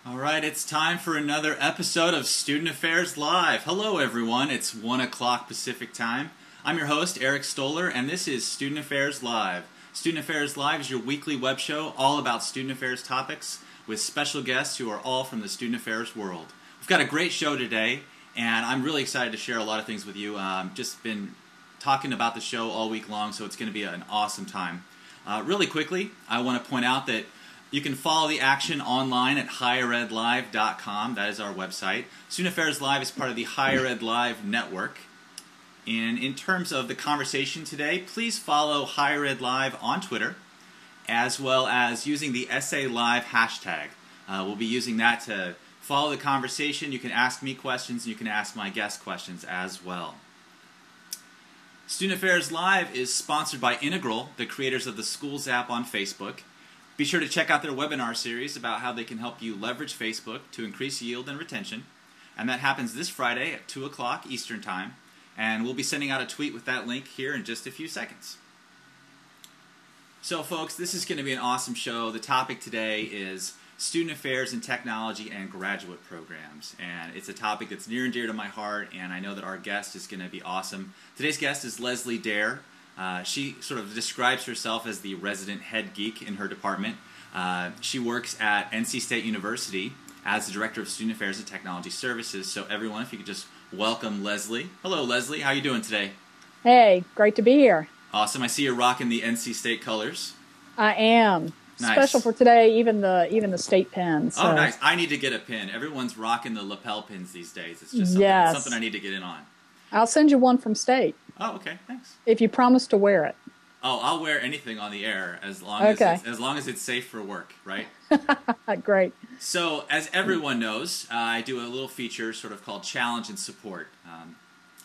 All right, it's time for another episode of Student Affairs Live. Hello, everyone. It's 1 o'clock Pacific time. I'm your host, Eric Stoller, and this is Student Affairs Live. Student Affairs Live is your weekly web show all about student affairs topics with special guests who are all from the student affairs world. We've got a great show today, and I'm really excited to share a lot of things with you. Just been talking about the show all week long, so it's going to be an awesome time. Really quickly, I want to point out that you can follow the action online at higheredlive.com. That is our website. Student Affairs Live is part of the Higher Ed Live network. And in terms of the conversation today, please follow Higher Ed Live on Twitter, as well as using the SA Live hashtag. We'll be using that to follow the conversation. You can ask me questions, and you can ask my guest questions as well. Student Affairs Live is sponsored by Integral, the creators of the Schools app on Facebook. Be sure to check out their webinar series about how they can help you leverage Facebook to increase yield and retention. And that happens this Friday at 2 o'clock Eastern Time. And we'll be sending out a tweet with that link here in just a few seconds. So folks, this is going to be an awesome show. The topic today is Student Affairs in Technology and Graduate Programs. And it's a topic that's near and dear to my heart, and I know that our guest is going to be awesome. Today's guest is Leslie Dare. She sort of describes herself as the resident head geek in her department. She works at NC State University as the Director of Student Affairs and Technology Services. So everyone, if you could just welcome Leslie. Hello, Leslie. How are you doing today? Hey, great to be here. Awesome. I see you're rocking the NC State colors. I am. Nice. Special for today, even the state pin. So. Oh, nice. I need to get a pin. Everyone's rocking the lapel pins these days. It's just something I need to get in on. I'll send you one from state. Oh, okay. Thanks. If you promise to wear it. Oh, I'll wear anything on the air as long as it's safe for work, right? Great. So, as everyone knows, I do a little feature sort of called Challenge and Support.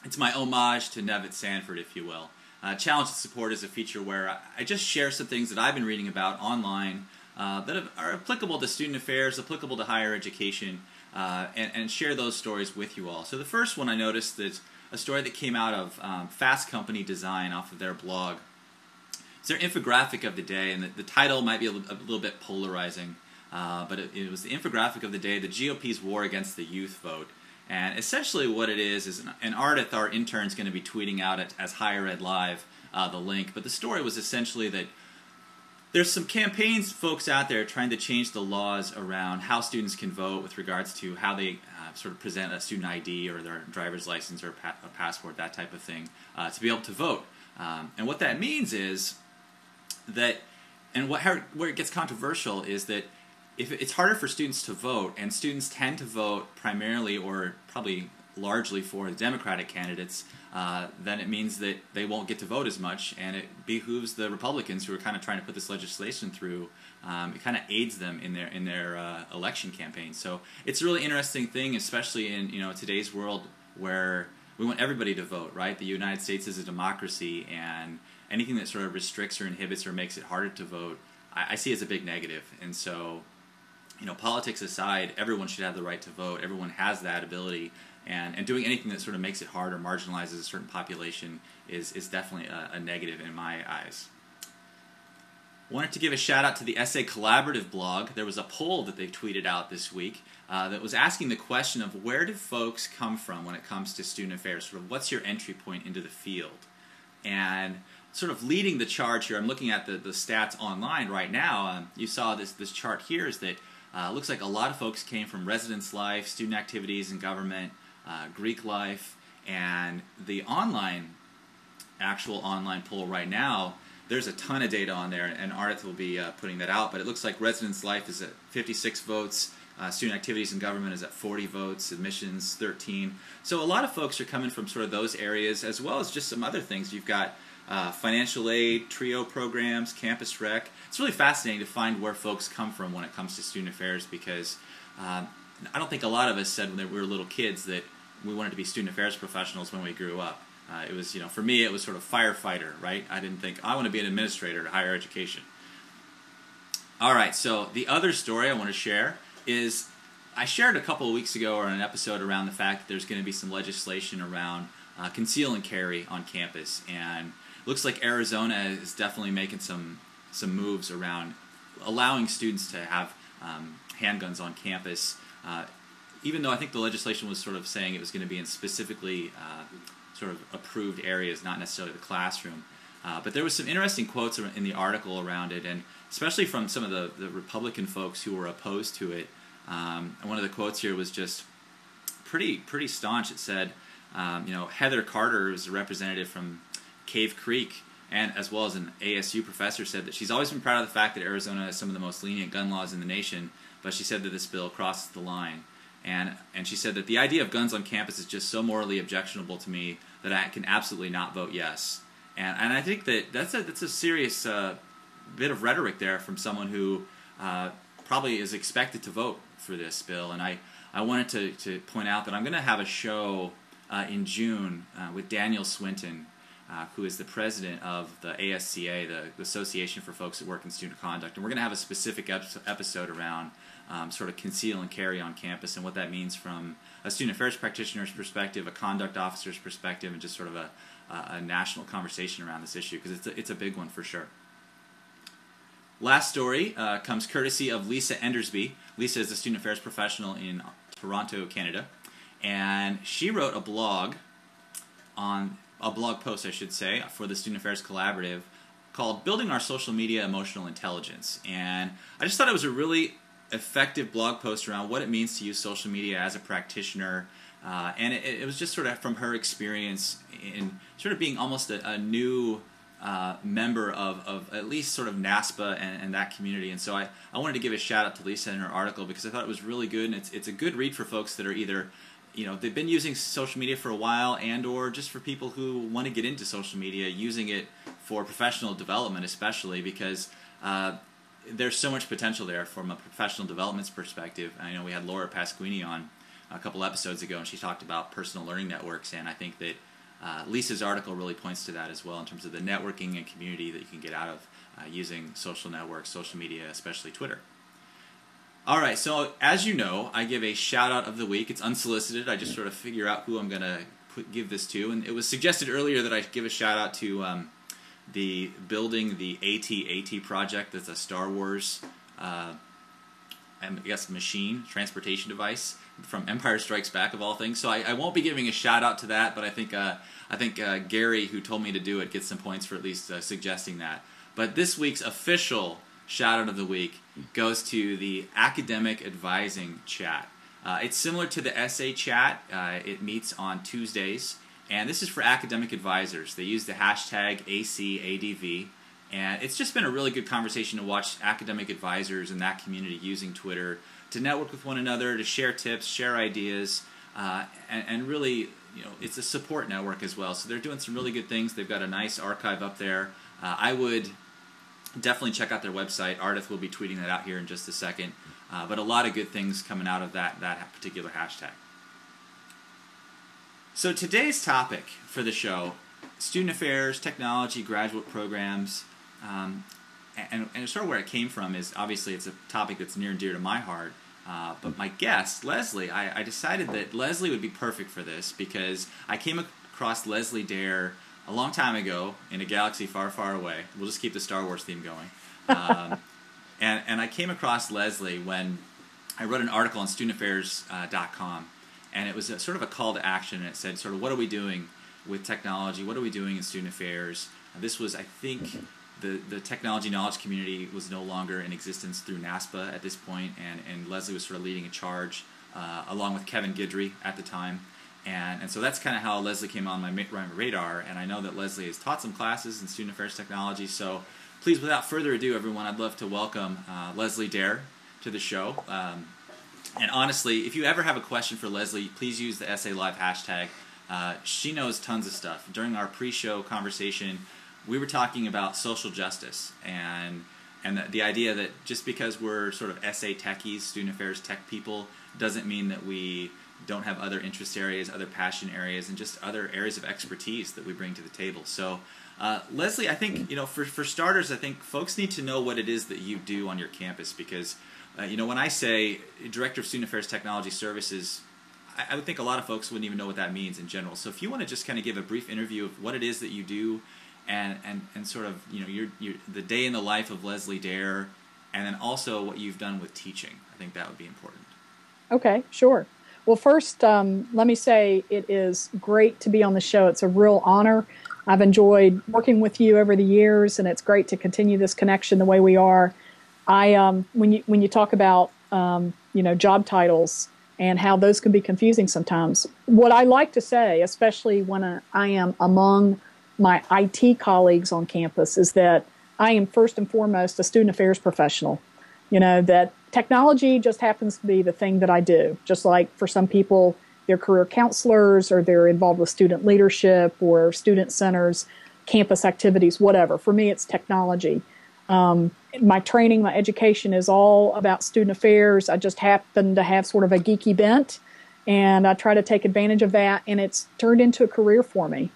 It's my homage to Nevitt Sanford, if you will. Challenge and Support is a feature where I just share some things that I've been reading about online that are applicable to student affairs, applicable to higher education, and share those stories with you all. So the first one I noticed is a story that came out of Fast Company Design off of their blog. It's their infographic of the day, and the title might be a little bit polarizing, but it was the infographic of the day, the GOP's war against the youth vote. And essentially what it is an Ardith, our intern, is going to be tweeting out as Higher Ed Live the link, but the story was essentially that there's some campaigns, folks out there trying to change the laws around how students can vote with regards to how they sort of present a student ID or their driver's license or a passport, that type of thing, to be able to vote. And what that means is that, and where it gets controversial is that if it's harder for students to vote, and students tend to vote primarily or probably largely for the Democratic candidates, then it means that they won't get to vote as much, and it behooves the Republicans who are kind of trying to put this legislation through. It kind of aids them in their election campaign. So it's a really interesting thing, especially in today's world where we want everybody to vote, right? The United States is a democracy, and anything that sort of restricts or inhibits or makes it harder to vote, I see as a big negative. And so, politics aside, everyone should have the right to vote. Everyone has that ability. And doing anything that sort of makes it hard or marginalizes a certain population is definitely a negative in my eyes. Wanted to give a shout out to the SA Collaborative blog. There was a poll that they tweeted out this week that was asking the question of where do folks come from when it comes to student affairs? Sort of what's your entry point into the field? And sort of leading the charge here, I'm looking at the stats online right now. You saw this chart here is that looks like a lot of folks came from residence life, student activities and government, Greek life, and the actual online poll right now, there's a ton of data on there, and Ardith will be putting that out, but it looks like residence life is at 56 votes, student activities and government is at 40 votes, admissions 13. So a lot of folks are coming from sort of those areas, as well as just some other things. You've got financial aid, TRIO programs, campus rec. It's really fascinating to find where folks come from when it comes to student affairs, because I don't think a lot of us said when we were little kids that we wanted to be student affairs professionals when we grew up. It was, for me, it was sort of firefighter, right? I didn't think, I want to be an administrator to higher education. All right, so the other story I want to share is, I shared a couple of weeks ago or in an episode around the fact that there's going to be some legislation around conceal and carry on campus, and it looks like Arizona is definitely making some moves around allowing students to have handguns on campus, even though I think the legislation was sort of saying it was going to be in specifically sort of approved areas, not necessarily the classroom. But there was some interesting quotes in the article around it, and especially from some of the Republican folks who were opposed to it. And one of the quotes here was just pretty staunch. It said, Heather Carter is a representative from Cave Creek, and as well as an ASU professor, said that she's always been proud of the fact that Arizona has some of the most lenient gun laws in the nation, but she said that this bill crosses the line. And she said that the idea of guns on campus is just so morally objectionable to me that I can absolutely not vote yes. And I think that's a serious bit of rhetoric there from someone who probably is expected to vote for this bill. And I wanted to point out that I'm going to have a show in June with Daniel Swinton, who is the president of the ASCA, the Association for Folks that Work in Student Conduct. And we're going to have a specific episode around sort of conceal and carry on campus and what that means from a student affairs practitioner's perspective, a conduct officer's perspective, and just sort of a national conversation around this issue, because it's a big one for sure. Last story comes courtesy of Lisa Endersby. Lisa is a student affairs professional in Toronto, Canada, and she wrote a blog post, I should say, for the Student Affairs Collaborative called Building Our Social Media Emotional Intelligence. And I just thought it was a really effective blog post around what it means to use social media as a practitioner. And it was just sort of from her experience in sort of being almost a new member of at least sort of NASPA and that community. And so I wanted to give a shout out to Lisa in her article because I thought it was really good, and it's a good read for folks that are either they've been using social media for a while, and or just for people who want to get into social media, using it for professional development, especially because there's so much potential there from a professional development perspective. I know we had Laura Pasquini on a couple episodes ago, and she talked about personal learning networks, and I think that Lisa's article really points to that as well in terms of the networking and community that you can get out of using social networks, social media, especially Twitter. All right, so as you know, I give a shout-out of the week. It's unsolicited. I just sort of figure out who I'm going to give this to. And it was suggested earlier that I give a shout-out to the Building the AT-AT project. That's a Star Wars, machine, transportation device from Empire Strikes Back, of all things. So I won't be giving a shout-out to that, but I think Gary, who told me to do it, gets some points for at least suggesting that. But this week's official shout-out of the week goes to the Academic Advising Chat. It's similar to the Essay Chat. It meets on Tuesdays, and this is for academic advisors. They use the hashtag ACADV, and it's just been a really good conversation to watch academic advisors in that community using Twitter to network with one another, to share tips, share ideas, and really, it's a support network as well. So they're doing some really good things. They've got a nice archive up there. I would definitely check out their website. Ardith will be tweeting that out here in just a second. But a lot of good things coming out of that particular hashtag. So today's topic for the show, student affairs, technology, graduate programs, and sort of where it came from is obviously it's a topic that's near and dear to my heart. But my guest, Leslie, I decided that Leslie would be perfect for this because I came across Leslie Dare a long time ago in a galaxy far, far away. We'll just keep the Star Wars theme going. And I came across Leslie when I wrote an article on studentaffairs.com, and it was sort of a call to action, and it said sort of what are we doing with technology, what are we doing in student affairs. This was, I think, the technology knowledge community was no longer in existence through NASPA at this point, and Leslie was sort of leading a charge along with Kevin Guidry at the time. And so that's kind of how Leslie came on my radar, and I know that Leslie has taught some classes in student affairs technology, so please, without further ado, everyone, I'd love to welcome Leslie Dare to the show. And honestly, if you ever have a question for Leslie, please use the Essay Live hashtag. She knows tons of stuff. During our pre-show conversation, we were talking about social justice and the idea that just because we're sort of essay techies, student affairs tech people, doesn't mean that we don't have other interest areas, other passion areas, and just other areas of expertise that we bring to the table. So, Leslie, I think, for starters, I think folks need to know what it is that you do on your campus because, when I say Director of Student Affairs Technology Services, I would think a lot of folks wouldn't even know what that means in general. So if you want to just kind of give a brief interview of what it is that you do and sort of, the day in the life of Leslie Dare, and then also what you've done with teaching. I think that would be important. Okay, sure. Well, first, let me say it is great to be on the show. It's a real honor. I've enjoyed working with you over the years, and it's great to continue this connection the way we are. When you talk about job titles and how those can be confusing sometimes, what I like to say, especially when I am among my IT colleagues on campus, is that I am first and foremost a student affairs professional. That technology just happens to be the thing that I do. Just like for some people, they're career counselors or they're involved with student leadership or student centers, campus activities, whatever. For me, it's technology. My training, my education is all about student affairs. I just happen to have sort of a geeky bent, and I try to take advantage of that, and it's turned into a career for me.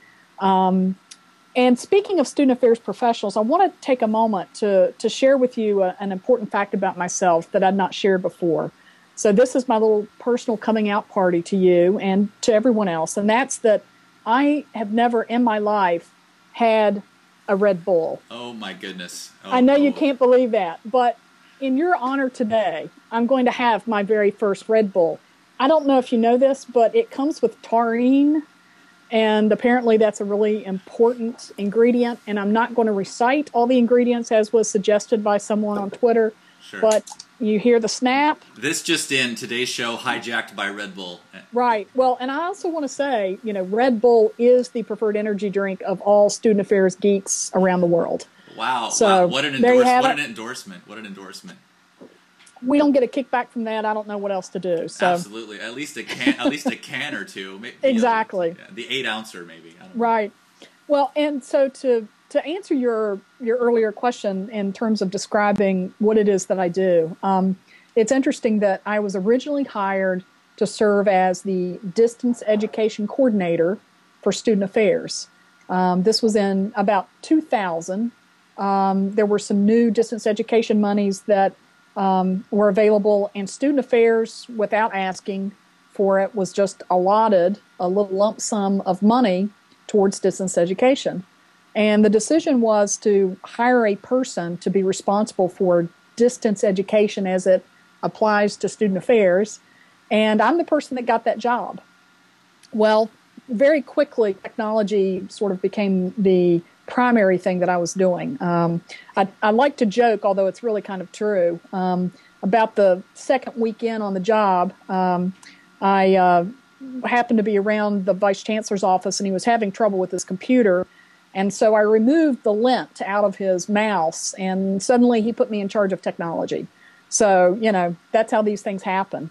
And speaking of student affairs professionals, I want to take a moment to share with you an important fact about myself that I'd not shared before. So this is my little personal coming out party to you and to everyone else, and that's that I have never in my life had a Red Bull. Oh my goodness. I know you can't believe that, but in your honor today, I'm going to have my very first Red Bull. I don't know if you know this, but it comes with taurine, and apparently that's a really important ingredient, and I'm not going to recite all the ingredients as was suggested by someone on Twitter, Sure. But you hear the snap. This just in, today's show hijacked by Red Bull. Right. Well, and I also want to say, Red Bull is the preferred energy drink of all student affairs geeks around the world. Wow. So, wow. What an endorsement. What an endorsement. We don't get a kickback from that. I don't know what else to do. So absolutely. At least a can or two. Maybe, exactly. The 8-ouncer maybe. I don't know. Right. Well, and so to answer your earlier question in terms of describing what it is that I do, it's interesting that I was originally hired to serve as the distance education coordinator for student affairs. This was in about 2000. There were some new distance education monies that were available, and student affairs, without asking for it, was just allotted a little lump sum of money towards distance education. And the decision was to hire a person to be responsible for distance education as it applies to student affairs. And I'm the person that got that job. Well, very quickly, technology sort of became the primary thing that I was doing. I like to joke, although it's really kind of true, about the second weekend on the job. I happened to be around the vice chancellor's office, and he was having trouble with his computer. And so I removed the lint out of his mouse, and suddenly he put me in charge of technology. So, that's how these things happen.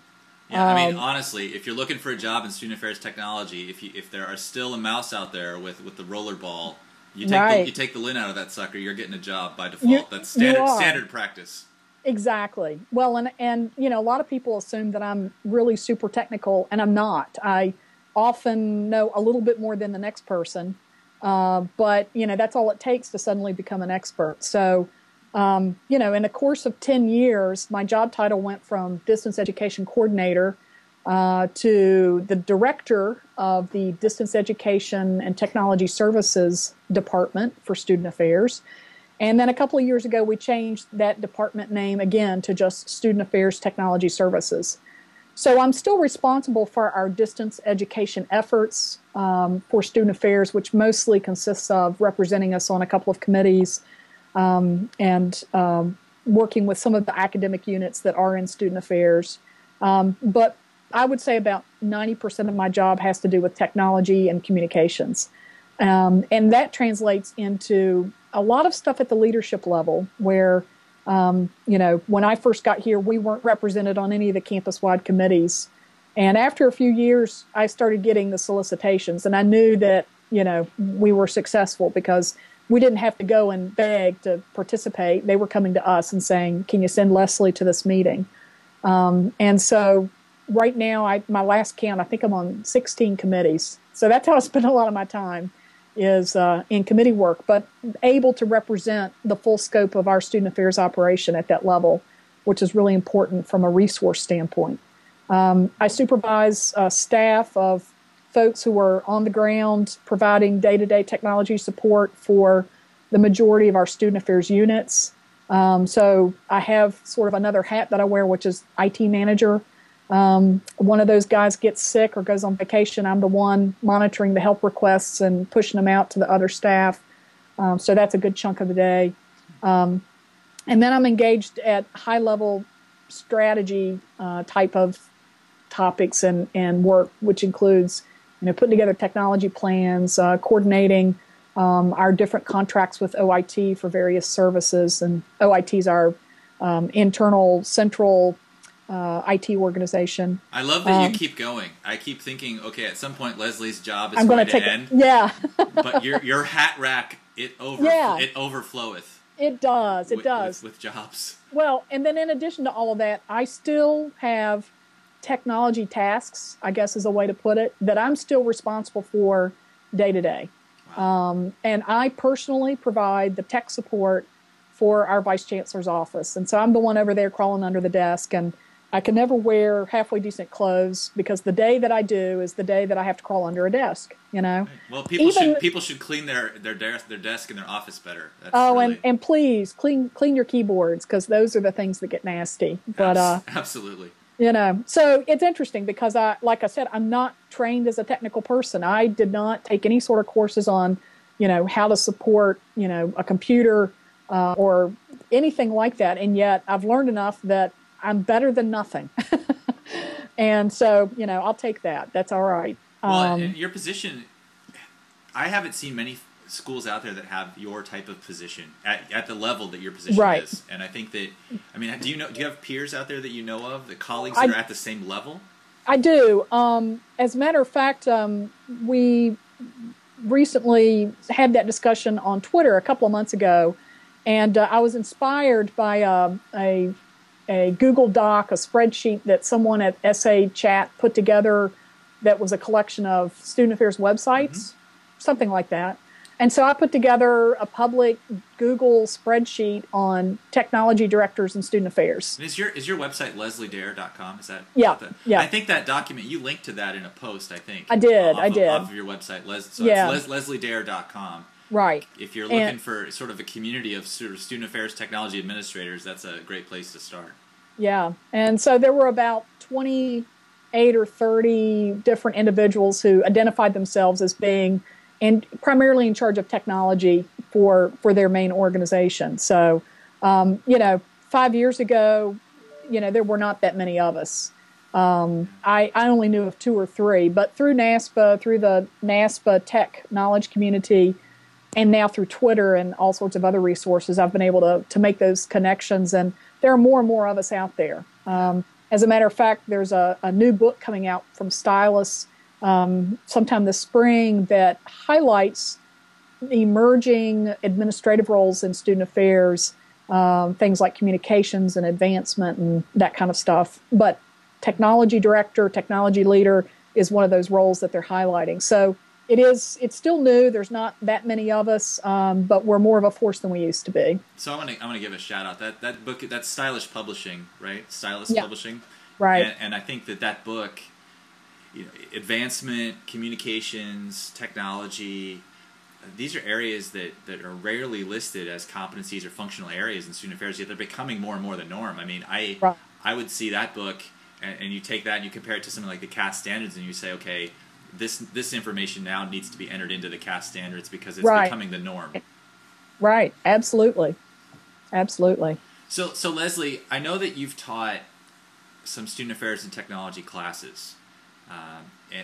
Yeah, I mean, honestly, if you're looking for a job in student affairs technology, if there are still a mouse out there with the roller ball, you take the lint out of that sucker, you're getting a job by default. That's standard practice. Exactly. Well, and a lot of people assume that I'm really super technical, and I'm not. I often know a little bit more than the next person. But that's all it takes to suddenly become an expert. So, in the course of 10 years, my job title went from distance education coordinator to the director of the distance education and technology services department for student affairs. And then a couple of years ago, we changed that department name again to just Student Affairs Technology Services. So I'm still responsible for our distance education efforts for student affairs, which mostly consists of representing us on a couple of committees and working with some of the academic units that are in student affairs. But I would say about 90% of my job has to do with technology and communications. And that translates into a lot of stuff at the leadership level where when I first got here, we weren't represented on any of the campus-wide committees. And after a few years, I started getting the solicitations, and I knew that, we were successful because we didn't have to go and beg to participate. They were coming to us and saying, can you send Leslie to this meeting? And so right now, my last count, I think I'm on 16 committees. So that's how I spend a lot of my time is in committee work, but able to represent the full scope of our student affairs operation at that level, which is really important from a resource standpoint. I supervise staff of folks who are on the ground providing day-to-day technology support for the majority of our student affairs units. So I have sort of another hat that I wear, which is IT manager. One of those guys gets sick or goes on vacation, I'm the one monitoring the help requests and pushing them out to the other staff. So that's a good chunk of the day. And then I'm engaged at high-level strategy type of topics and work, which includes, putting together technology plans, coordinating our different contracts with OIT for various services. And OIT is our internal central IT organization. I love that you keep going. I keep thinking, okay, at some point Leslie's job is I'm going to end. Yeah. But your hat rack, it overfloweth. It does. It does. With jobs. Well, and then in addition to all of that, I still have technology tasks, I guess is a way to put it, that I'm still responsible for day to day. Wow. And I personally provide the tech support for our Vice Chancellor's office. And so I'm the one over there crawling under the desk, and I can never wear halfway decent clothes because the day that I do is the day that I have to crawl under a desk, Right. Well, people should clean their desk and their office better. That's and please clean your keyboards, because those are the things that get nasty. But absolutely. So it's interesting because like I said, I'm not trained as a technical person. I did not take any sort of courses on, how to support, a computer or anything like that. And yet I've learned enough that I'm better than nothing. And so, I'll take that. That's all right. Well, in your position, I haven't seen many schools out there that have your type of position at the level that your position is. And I think that, do you have peers out there that you know of, the colleagues that are at the same level? I do. As a matter of fact, we recently had that discussion on Twitter a couple of months ago, and I was inspired by a Google Doc, a spreadsheet that someone at SA Chat put together that was a collection of student affairs websites, something like that. And so I put together a public Google spreadsheet on technology directors and student affairs. And is your website lesliedare.com? Is that? Yeah. I think that document, you linked to that in a post, I think. I did. Off of your website. It's lesliedare.com. Right. If you're looking for sort of a community of sort of student affairs technology administrators, that's a great place to start. Yeah. And so there were about 28 or 30 different individuals who identified themselves as being primarily in charge of technology for their main organization. So, 5 years ago, there were not that many of us. I only knew of 2 or 3, but through NASPA, through the NASPA tech knowledge community, and now through Twitter and all sorts of other resources, I've been able to make those connections, and there are more and more of us out there. As a matter of fact, there's a new book coming out from Stylus sometime this spring that highlights emerging administrative roles in student affairs, things like communications and advancement and that kind of stuff. But technology director, technology leader is one of those roles that they're highlighting. So it's still new. There's not that many of us, but we're more of a force than we used to be. So I'm gonna give a shout out. That book, that's Stylish Publishing, right? Stylus Publishing, right? And I think that book, advancement, communications, technology, these are areas that are rarely listed as competencies or functional areas in student affairs, yet they're becoming more and more the norm. I would see that book, and you take that and you compare it to something like the CAS standards, and you say, okay, this information now needs to be entered into the CAS standards because it's becoming the norm. Right. Absolutely. Absolutely. So Leslie, I know that you've taught some student affairs and technology classes.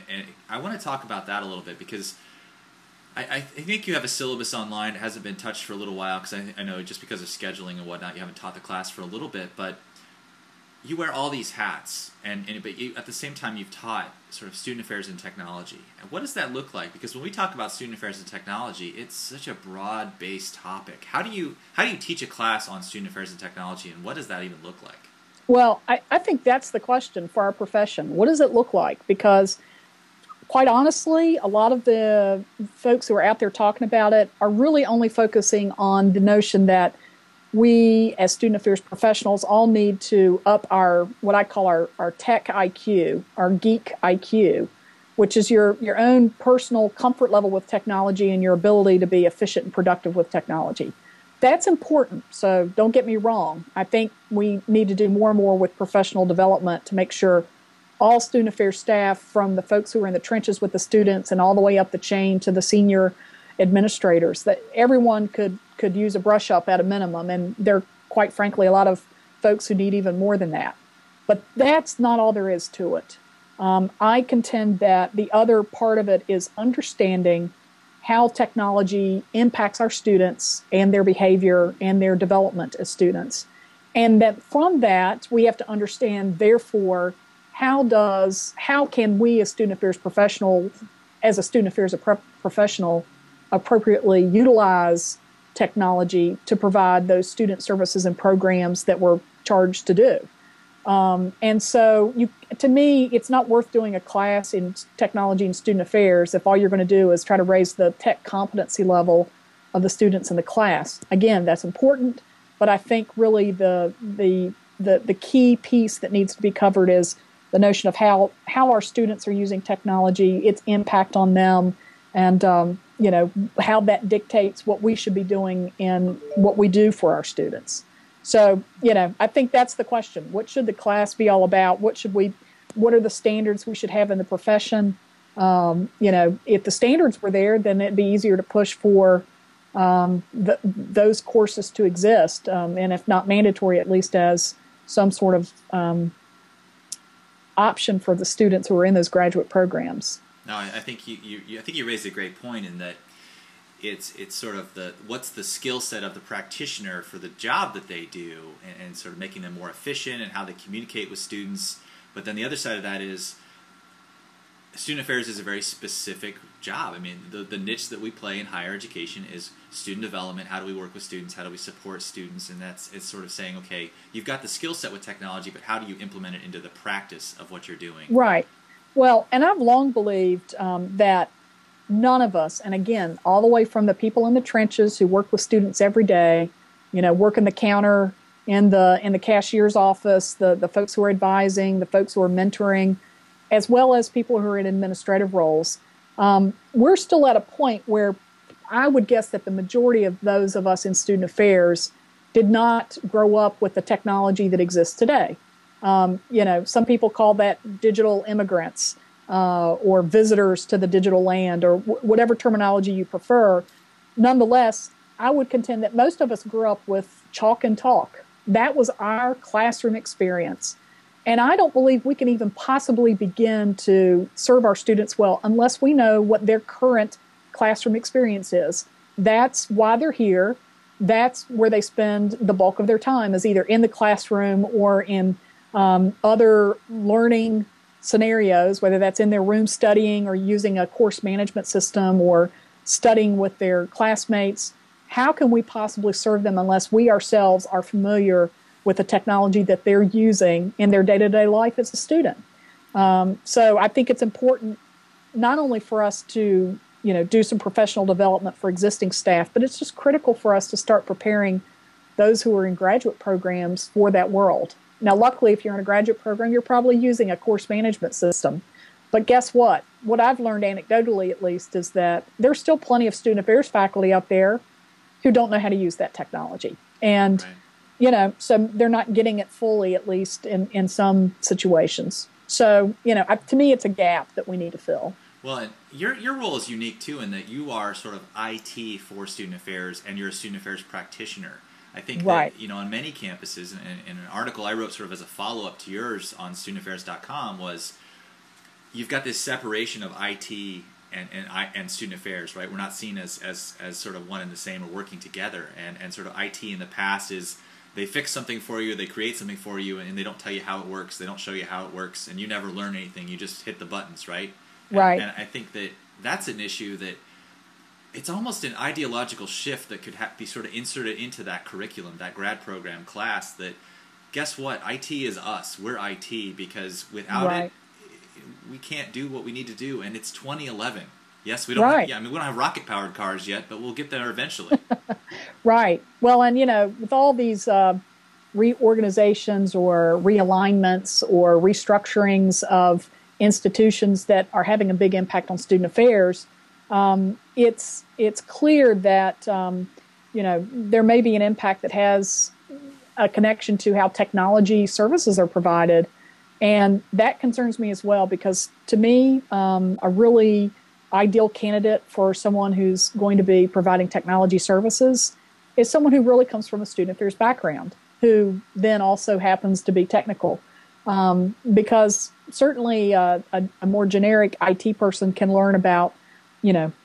And I want to talk about that a little bit because I think you have a syllabus online. It hasn't been touched for a little while because I know just because of scheduling and whatnot, you haven't taught the class for a little bit. But you wear all these hats, but at the same time you've taught sort of student affairs and technology. And what does that look like? Because when we talk about student affairs and technology, it's such a broad-based topic. How do you teach a class on student affairs and technology, and what does that even look like? Well, I think that's the question for our profession. What does it look like? Because quite honestly, a lot of the folks who are out there talking about it are really only focusing on the notion that we, as student affairs professionals, all need to up what I call our tech IQ, our geek IQ, which is your own personal comfort level with technology and your ability to be efficient and productive with technology. That's important. So don't get me wrong. I think we need to do more and more with professional development to make sure all student affairs staff, from the folks who are in the trenches with the students and all the way up the chain to the senior administrators, that everyone could use a brush up at a minimum. And there are, quite frankly, a lot of folks who need even more than that. But that's not all there is to it. I contend that the other part of it is understanding how technology impacts our students and their behavior and their development as students. And that from that, we have to understand, therefore, how can we as student affairs professional, as a student affairs professional, appropriately utilize technology to provide those student services and programs that we're charged to do. And so, to me, it's not worth doing a class in technology and student affairs if all you're going to do is try to raise the tech competency level of the students in the class. Again, that's important, but I think really the key piece that needs to be covered is the notion of how our students are using technology, its impact on them, and how that dictates what we should be doing in what we do for our students. So, I think that's the question. What should the class be all about? What are the standards we should have in the profession? If the standards were there, then it'd be easier to push for those courses to exist, and if not mandatory, at least as some sort of option for the students who are in those graduate programs. No, I think you raised a great point in that it's sort of what's the skill set of the practitioner for the job that they do, and sort of making them more efficient and how they communicate with students. But then the other side of that is student affairs is a very specific job. I mean, the niche that we play in higher education is student development. How do we work with students? How do we support students? And it's sort of saying, okay, you've got the skill set with technology, but how do you implement it into the practice of what you're doing? Right. Well, and I've long believed that none of us, and again, all the way from the people in the trenches who work with students every day, working the counter in the cashier's office, the folks who are advising, the folks who are mentoring, as well as people who are in administrative roles, we're still at a point where I would guess that the majority of those of us in student affairs did not grow up with the technology that exists today. Some people call that digital immigrants, or visitors to the digital land, or whatever terminology you prefer. Nonetheless, I would contend that most of us grew up with chalk and talk. That was our classroom experience. And I don't believe we can even possibly begin to serve our students well unless we know what their current classroom experience is. That's why they're here. That's where they spend the bulk of their time, is either in the classroom or in other learning scenarios, whether that's in their room studying or using a course management system or studying with their classmates. How can we possibly serve them unless we ourselves are familiar with the technology that they're using in their day-to-day life as a student? So I think it's important not only for us to do some professional development for existing staff, but it's just critical for us to start preparing those who are in graduate programs for that world. Now, luckily, if you're in a graduate program, you're probably using a course management system. But guess what? What I've learned anecdotally, at least, is that there's still plenty of student affairs faculty out there who don't know how to use that technology. And, so they're not getting it fully, at least in some situations. So, to me, it's a gap that we need to fill. Well, and your role is unique, too, in that you are sort of IT for student affairs, and you're a student affairs practitioner. I think that, on many campuses, in an article I wrote sort of as a follow-up to yours on studentaffairs.com was, you've got this separation of IT and student affairs, right? We're not seen as sort of one and the same or working together. And sort of IT in the past is they fix something for you, they create something for you, and they don't tell you how it works, they don't show you how it works, and you never learn anything, you just hit the buttons, right? Right. And I think that that's an issue that it's almost an ideological shift that could be sort of inserted into that curriculum, that grad program class, that guess what? IT is us. We're IT, because without it, we can't do what we need to do. And it's 2011. Yes, we don't have, we don't have rocket-powered cars yet, but we'll get there eventually. Right. Well, and, with all these reorganizations or realignments or restructurings of institutions that are having a big impact on student affairs, it's clear that there may be an impact that has a connection to how technology services are provided. And that concerns me as well, because to me, a really ideal candidate for someone who's going to be providing technology services is someone who really comes from a student affairs background, who then also happens to be technical. Because certainly a more generic IT person can learn about,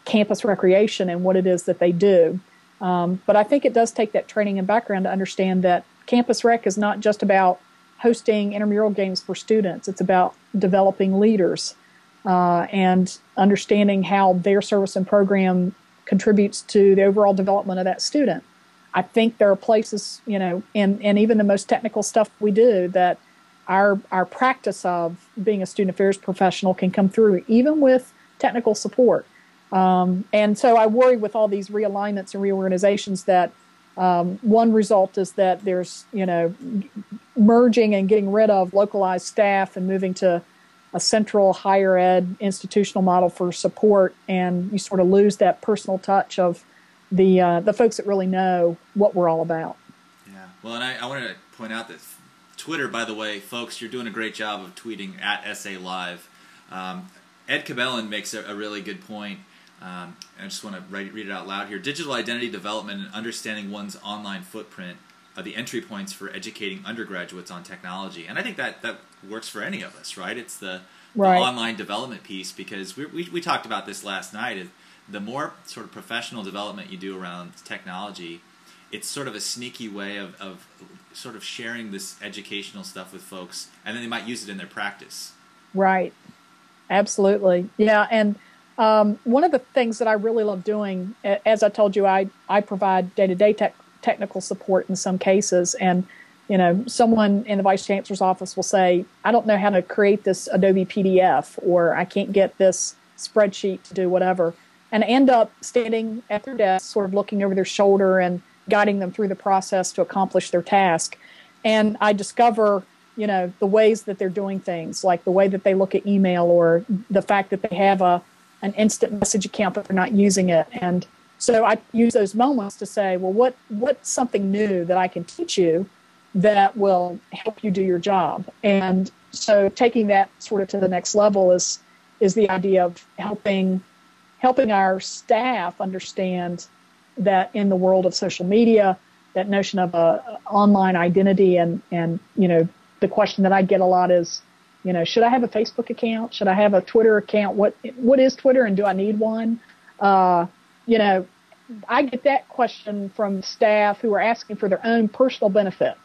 campus recreation and what it is that they do. But I think it does take that training and background to understand that campus rec is not just about hosting intramural games for students. It's about developing leaders and understanding how their service and program contributes to the overall development of that student. I think there are places, and even the most technical stuff we do, that our practice of being a student affairs professional can come through, even with technical support. And so I worry with all these realignments and reorganizations that one result is that there's, merging and getting rid of localized staff and moving to a central higher ed institutional model for support, and you sort of lose that personal touch of the folks that really know what we're all about. Yeah. Well, and I wanted to point out that Twitter, by the way, folks, you're doing a great job of tweeting at SA Live. Ed Cabellin makes a really good point. I just want to read it out loud here. Digital identity development and understanding one's online footprint are the entry points for educating undergraduates on technology. And I think that works for any of us, right? It's the online development piece, because we talked about this last night. The more sort of professional development you do around technology, it's sort of a sneaky way of sort of sharing this educational stuff with folks, and then they might use it in their practice. Right. Absolutely. Yeah. And one of the things that I really love doing, as I told you, I provide day-to-day technical support in some cases. And, someone in the Vice Chancellor's office will say, I don't know how to create this Adobe PDF, or I can't get this spreadsheet to do whatever. And end up standing at their desk, sort of looking over their shoulder and guiding them through the process to accomplish their task. And I discover, the ways that they're doing things, like the way that they look at email, or the fact that they have an instant message account but they're not using it. And so I use those moments to say, well, what's something new that I can teach you that will help you do your job? And so taking that sort of to the next level is the idea of helping our staff understand that in the world of social media, that notion of a online identity, and the question that I get a lot is, should I have a Facebook account? Should I have a Twitter account? What is Twitter, and do I need one? I get that question from staff who are asking for their own personal benefit.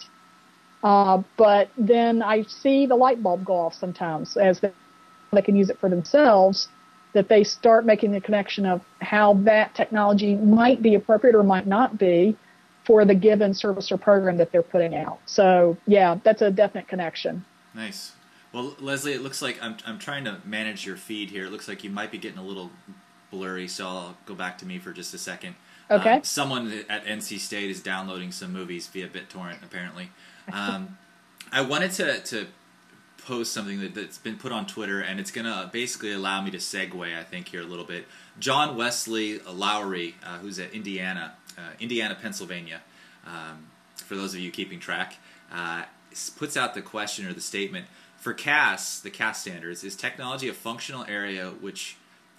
But then I see the light bulb go off sometimes as they can use it for themselves, that they start making the connection of how that technology might be appropriate or might not be for the given service or program that they're putting out. So, yeah, that's a definite connection. Nice. Well, Leslie, it looks like I'm trying to manage your feed here. It looks like you might be getting a little blurry, so I'll go back to me for just a second. Okay. Someone at NC State is downloading some movies via BitTorrent, apparently. I wanted to post something that's been put on Twitter, and it's going to basically allow me to segue, I think, here a little bit. John Wesley Lowry, who's at Indiana, Pennsylvania, for those of you keeping track, puts out the question or the statement, for CAS, the CAS standards, is technology a functional area which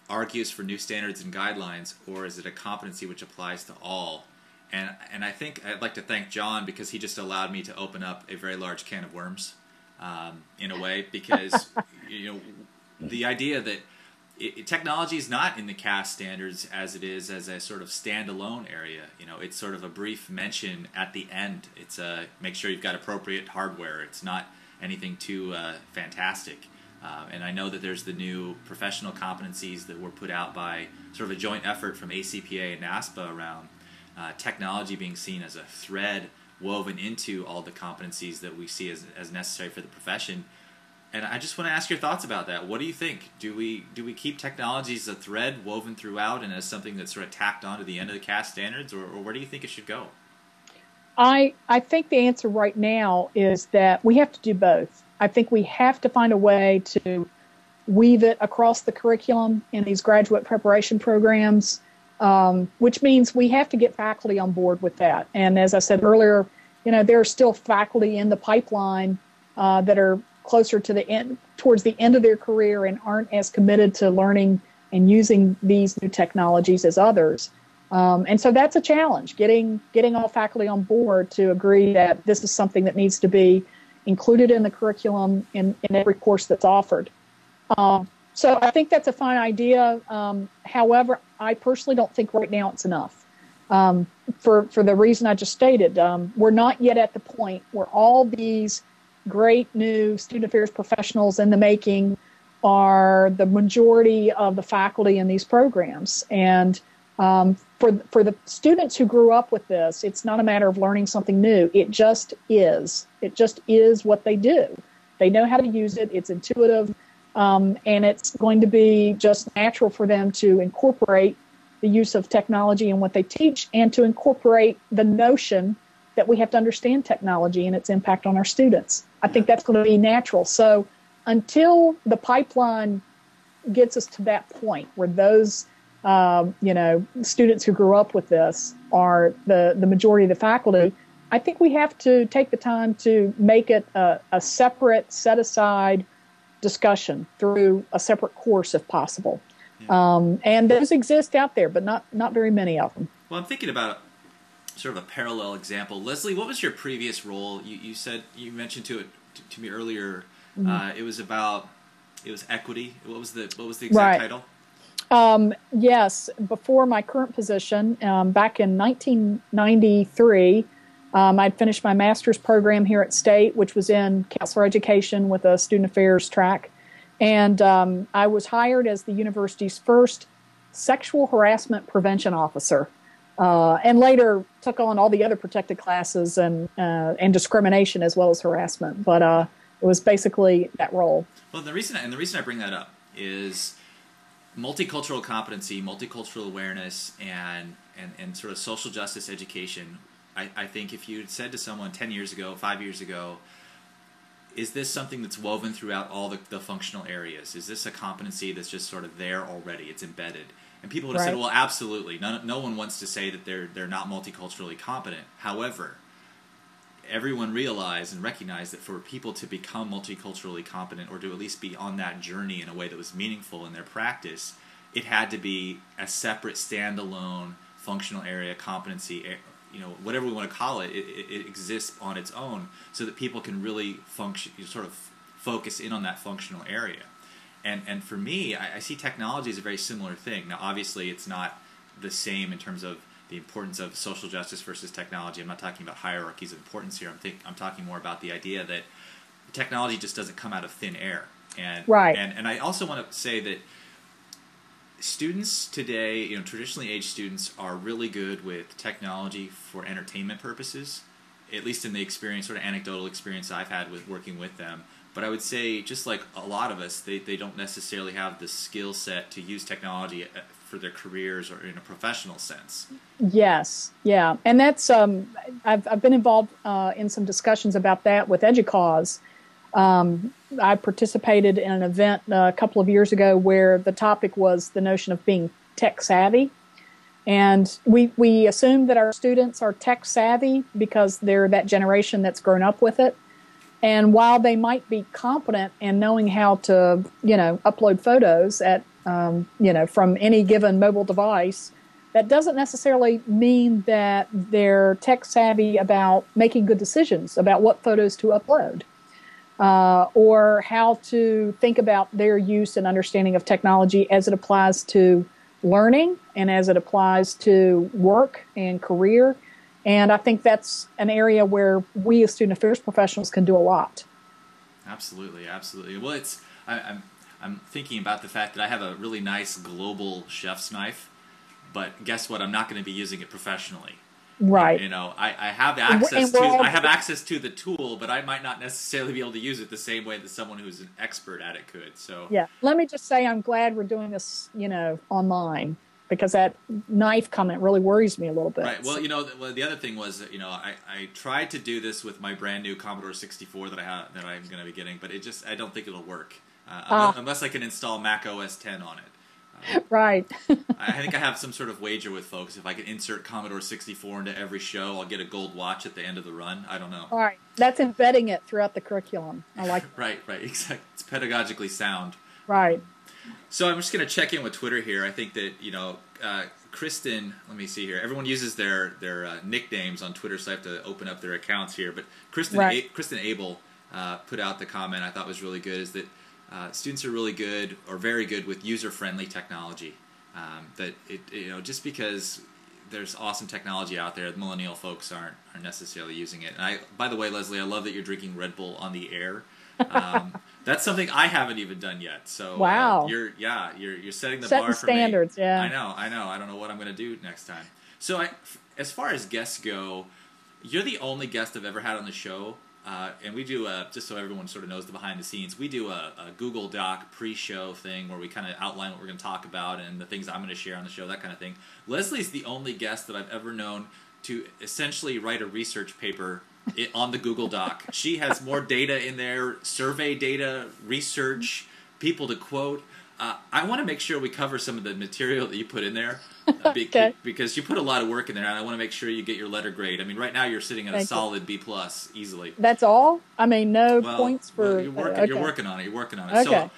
argues for new standards and guidelines, or is it a competency which applies to all? And I think I'd like to thank John, because he just allowed me to open up a very large can of worms, in a way, because the idea that technology is not in the CAS standards as it is as a sort of standalone area. It's sort of a brief mention at the end. It's make sure you've got appropriate hardware. It's not anything too fantastic. And I know that there's the new professional competencies that were put out by sort of a joint effort from ACPA and NASPA around technology being seen as a thread woven into all the competencies that we see as necessary for the profession. And I just want to ask your thoughts about that. What do you think? Do we keep technology as a thread woven throughout and as something that's sort of tacked on to the end of the CAS standards, or where do you think it should go? I think the answer right now is that we have to do both. I think we have to find a way to weave it across the curriculum in these graduate preparation programs which means we have to get faculty on board with that. And as I said earlier, there are still faculty in the pipeline that are closer to the end, towards the end of their career, and aren't as committed to learning and using these new technologies as others. And so that's a challenge, getting all faculty on board to agree that this is something that needs to be included in the curriculum in every course that's offered. So I think that's a fine idea. However, I personally don't think right now it's enough. For the reason I just stated, we're not yet at the point where all these great new student affairs professionals in the making are the majority of the faculty in these programs. And for the students who grew up with this, it's not a matter of learning something new. It just is. It just is what they do. They know how to use it. It's intuitive. And it's going to be just natural for them to incorporate the use of technology in what they teach, and to incorporate the notion that we have to understand technology and its impact on our students. I think that's going to be natural. So until the pipeline gets us to that point where those students who grew up with this are the majority of the faculty, I think we have to take the time to make it a separate, set-aside discussion through a separate course if possible. Yeah. And those exist out there, but not very many of them. Well, I'm thinking about sort of a parallel example. Leslie, what was your previous role? You mentioned to me earlier. Mm-hmm. It was equity. What was the exact title? Yes, before my current position, back in 1993, I'd finished my master's program here at State, which was in counselor education with a student affairs track. And I was hired as the university's first sexual harassment prevention officer, and later took on all the other protected classes and discrimination as well as harassment. But it was basically that role. Well, the reason I bring that up is multicultural competency, multicultural awareness, and sort of social justice education. I think if you had said to someone 10 years ago, 5 years ago, is this something that's woven throughout all the functional areas? Is this a competency that's just sort of there already? It's embedded. And people would have said, well, absolutely. No one wants to say that they're not multiculturally competent. However, everyone realized and recognized that for people to become multiculturally competent, or to at least be on that journey in a way that was meaningful in their practice, it had to be a separate, standalone, functional area, competency, whatever we want to call it, it exists on its own, so that people can really function, sort of focus in on that functional area. And for me, I see technology as a very similar thing. Now, obviously, it's not the same in terms of the importance of social justice versus technology. I'm not talking about hierarchies of importance here. I'm talking more about the idea that technology just doesn't come out of thin air. And I also want to say that students today, traditionally aged students, are really good with technology for entertainment purposes, at least in the experience, sort of anecdotal experience I've had with working with them. But I would say, just like a lot of us, they don't necessarily have the skill set to use technology for their careers or in a professional sense. Yes, yeah. And that's, I've been involved in some discussions about that with EDUCAUSE. I participated in an event a couple of years ago where the topic was the notion of being tech savvy. And we assume that our students are tech savvy because they're that generation that's grown up with it. And while they might be competent in knowing how to, upload photos from any given mobile device, that doesn't necessarily mean that they're tech savvy about making good decisions about what photos to upload. Or how to think about their use and understanding of technology as it applies to learning and as it applies to work and career. And I think that's an area where we as student affairs professionals can do a lot. Absolutely, absolutely. Well, I'm thinking about the fact that I have a really nice global chef's knife, but guess what? I'm not going to be using it professionally. Right. I have access to the tool, but I might not necessarily be able to use it the same way that someone who's an expert at it could. So yeah, let me just say I'm glad we're doing this, online, because that knife comment really worries me a little bit. Right. Well, the other thing was that, I tried to do this with my brand new Commodore 64 that I'm going to be getting, but I don't think it'll work unless I can install Mac OS 10 on it. Right. I think I have some sort of wager with folks. If I can insert Commodore 64 into every show, I'll get a gold watch at the end of the run. I don't know. All right. That's embedding it throughout the curriculum. I like that. Right, exactly. It's pedagogically sound. Right. So I'm just going to check in with Twitter here. I think that, Kristen, let me see here. Everyone uses their nicknames on Twitter, so I have to open up their accounts here. But Kristen Abel put out the comment I thought was really good, is that students are really good or very good with user-friendly technology. That just because there's awesome technology out there, the millennial folks aren't necessarily using it. And by the way, Leslie, I love that you're drinking Red Bull on the air. That's something I haven't even done yet. So wow, you're setting the bar for standards. Me. Yeah, I know. I don't know what I'm going to do next time. So as far as guests go, you're the only guest I've ever had on the show. And we do, just so everyone sort of knows the behind the scenes, we do a Google Doc pre-show thing where we kind of outline what we're going to talk about and the things I'm going to share on the show, that kind of thing. Leslie's the only guest that I've ever known to essentially write a research paper on the Google Doc. She has more data in there, survey data, research, people to quote. I want to make sure we cover some of the material that you put in there okay. because you put a lot of work in there, and I want to make sure you get your letter grade. I mean, right now you're sitting at a solid B+ easily. That's all? I mean, no points for... Well, you're working on it. Okay. So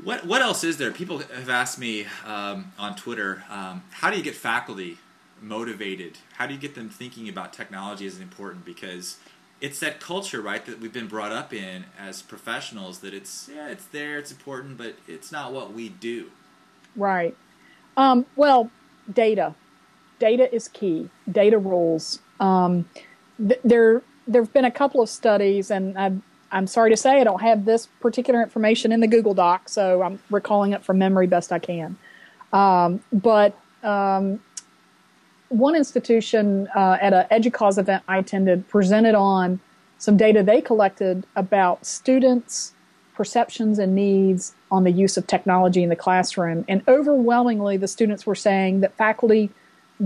what else is there? People have asked me on Twitter, how do you get faculty motivated? How do you get them thinking about technology as important? Because it's that culture, right, that we've been brought up in as professionals, that it's there, it's important, but it's not what we do. Right. Well, data. Data is key. Data rules. There have been a couple of studies, and I'm sorry to say I don't have this particular information in the Google Doc, so I'm recalling it from memory best I can. But one institution at an EDUCAUSE event I attended presented on some data they collected about students' perceptions and needs on the use of technology in the classroom. And overwhelmingly, the students were saying that faculty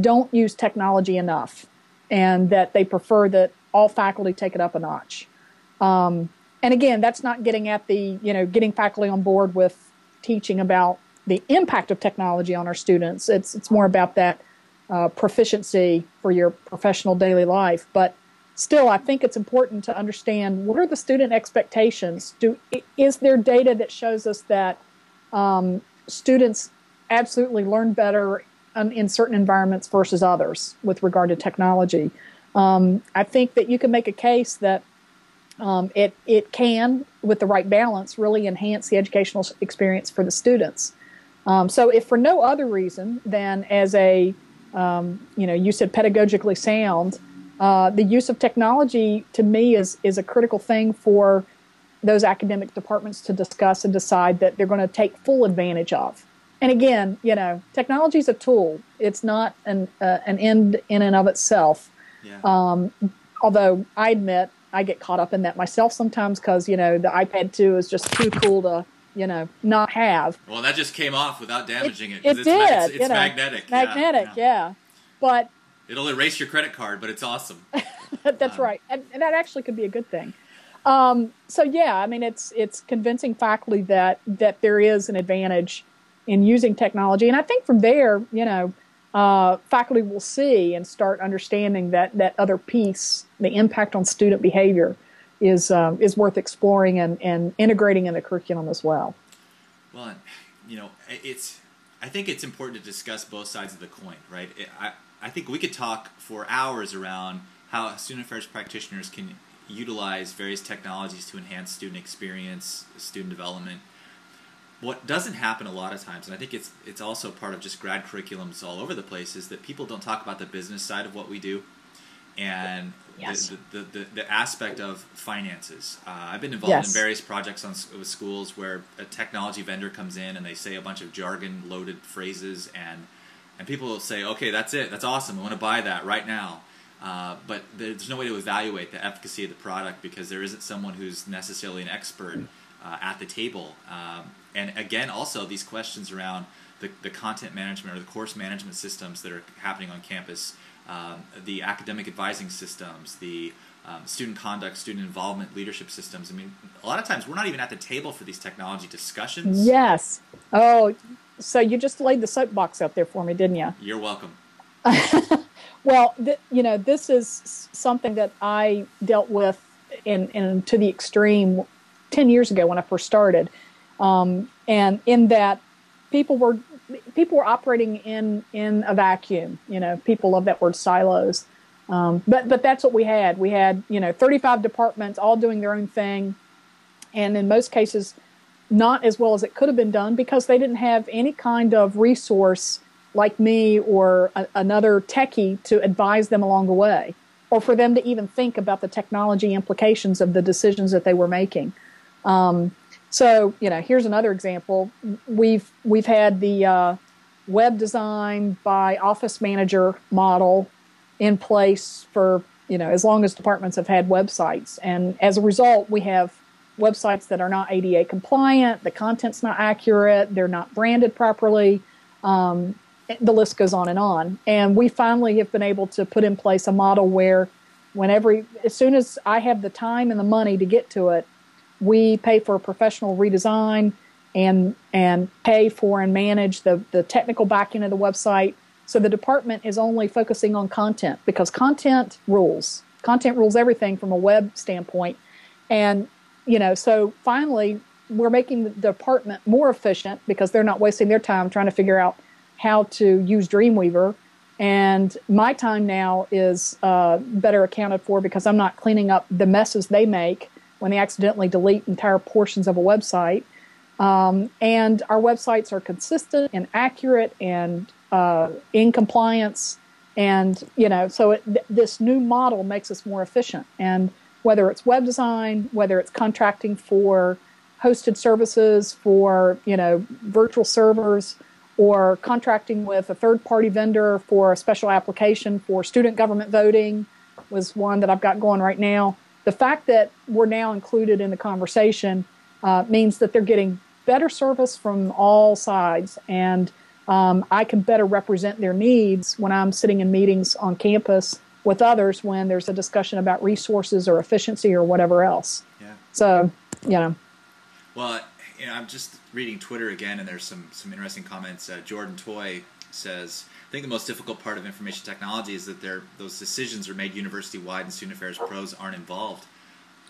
don't use technology enough and that they prefer that all faculty take it up a notch. And again, that's not getting at the, getting faculty on board with teaching about the impact of technology on our students. It's more about that proficiency for your professional daily life. But still, I think it's important to understand, what are the student expectations? Is there data that shows us that students absolutely learn better in certain environments versus others with regard to technology? I think that you can make a case that it can, with the right balance, really enhance the educational experience for the students. So if for no other reason than as a you said pedagogically sound, the use of technology to me is a critical thing for those academic departments to discuss and decide that they're going to take full advantage of. And again, technology is a tool. It's not an end in and of itself. Yeah. Although I admit I get caught up in that myself sometimes because, the iPad 2 is just too cool to, not have. Well, that just came off without damaging it. It did. It's magnetic. Magnetic, yeah. But it'll erase your credit card, but it's awesome. That's right. And that actually could be a good thing. So, yeah, I mean, it's convincing faculty that there is an advantage in using technology. And I think from there, faculty will see and start understanding that other piece, the impact on student behavior, is worth exploring and integrating in the curriculum as well. Well, I think it's important to discuss both sides of the coin, right? I think we could talk for hours around how student affairs practitioners can utilize various technologies to enhance student experience, student development. What doesn't happen a lot of times, and I think it's also part of just grad curriculums all over the place, is that people don't talk about the business side of what we do, and yes. the aspect of finances. I've been involved in various projects with schools where a technology vendor comes in and they say a bunch of jargon-loaded phrases, and people will say, okay, that's it, that's awesome, I want to buy that right now. But there's no way to evaluate the efficacy of the product because there isn't someone who's necessarily an expert at the table. And again, also these questions around the content management or the course management systems that are happening on campus, the academic advising systems, the student conduct, student involvement, leadership systems. I mean, a lot of times we're not even at the table for these technology discussions. Yes. Oh, So you just laid the soapbox out there for me, didn't you? You're welcome. Well, this is something that I dealt with in to the extreme 10 years ago when I first started. And in that people were operating in a vacuum. People love that word, silos. But that's what we had. We had 35 departments all doing their own thing, and in most cases not as well as it could have been done because they didn't have any kind of resource like me or another techie to advise them along the way, or for them to even think about the technology implications of the decisions that they were making. So here's another example. We've had the web design by office manager model in place for as long as departments have had websites, and as a result, we have websites that are not ADA compliant. The content's not accurate. They're not branded properly. The list goes on. And we finally have been able to put in place a model where as soon as I have the time and the money to get to it, we pay for a professional redesign and pay for and manage the technical back end of the website. So the department is only focusing on content because content rules. Content rules everything from a web standpoint. And, so finally we're making the department more efficient because they're not wasting their time trying to figure out how to use Dreamweaver. And my time now is better accounted for because I'm not cleaning up the messes they make when they accidentally delete entire portions of a website. And our websites are consistent and accurate and in compliance. And, so this new model makes us more efficient. And whether it's web design, whether it's contracting for hosted services, for, virtual servers, or contracting with a third-party vendor for a special application for student government voting was one that I've got going right now. The fact that we're now included in the conversation means that they're getting better service from all sides, and I can better represent their needs when I'm sitting in meetings on campus with others when there's a discussion about resources or efficiency or whatever else. Yeah. So, Well, I'm just reading Twitter again, and there's some interesting comments. Jordan Toy says, I think the most difficult part of information technology is that those decisions are made university-wide and student affairs pros aren't involved.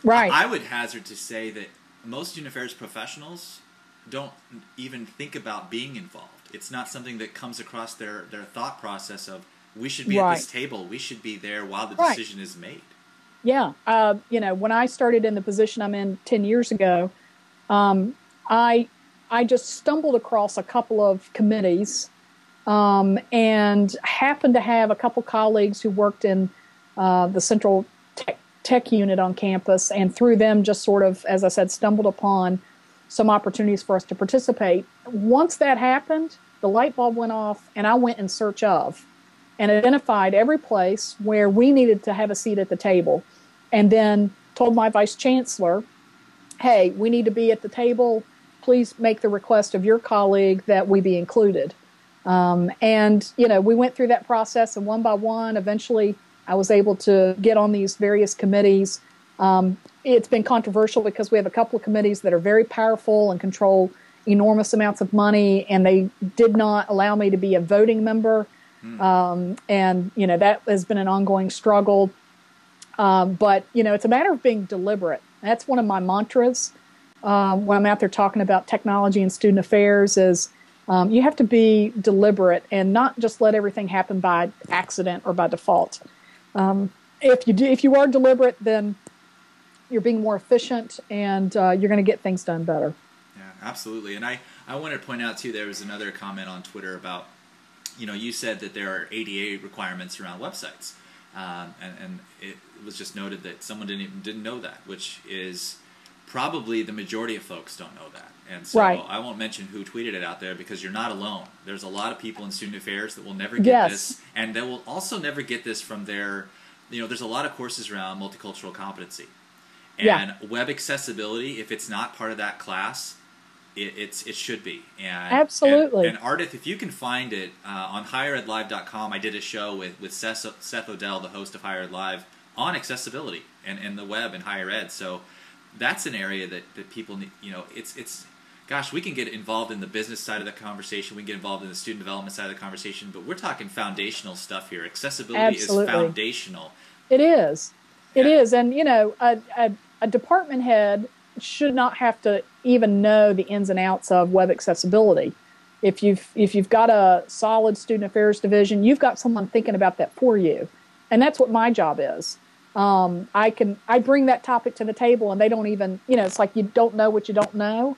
Right. I would hazard to say that most student affairs professionals don't even think about being involved. It's not something that comes across their thought process of, we should be at this table, we should be there while the decision is made. Yeah. When I started in the position I'm in 10 years ago, I just stumbled across a couple of committees and happened to have a couple colleagues who worked in the central tech unit on campus, and through them just sort of, as I said, stumbled upon some opportunities for us to participate. Once that happened, the light bulb went off, and I went in search of and identified every place where we needed to have a seat at the table, and then told my vice chancellor, hey, we need to be at the table. Please make the request of your colleague that we be included. And we went through that process, and one by one, eventually I was able to get on these various committees. It's been controversial because we have a couple of committees that are very powerful and control enormous amounts of money, and they did not allow me to be a voting member. And, that has been an ongoing struggle. But, it's a matter of being deliberate. That's one of my mantras when I'm out there talking about technology and student affairs is you have to be deliberate and not just let everything happen by accident or by default. If you are deliberate, then you're being more efficient and you're going to get things done better. Yeah, absolutely. And I wanted to point out, too, there was another comment on Twitter about, you said that there are ADA requirements around websites. And it was just noted that someone didn't know that, which is probably the majority of folks don't know that. And so I won't mention who tweeted it out there because you're not alone. There's a lot of people in student affairs that will never get this, and they will also never get this from their, there's a lot of courses around multicultural competency. And web accessibility, if it's not part of that class, it should be. And, absolutely. And Ardith, if you can find it on higheredlive.com, I did a show with Seth Odell, the host of Higher Ed Live, on accessibility and the web and higher ed. So that's an area that people need. gosh, we can get involved in the business side of the conversation. We can get involved in the student development side of the conversation. But we're talking foundational stuff here. Accessibility Absolutely. is foundational. It is. It is. And, you know, a department head should not have to even know the ins and outs of web accessibility. If you've got a solid student affairs division, you've got someone thinking about that for you. And that's what my job is. I bring that topic to the table and they don't even, you know, it's like you don't know what you don't know.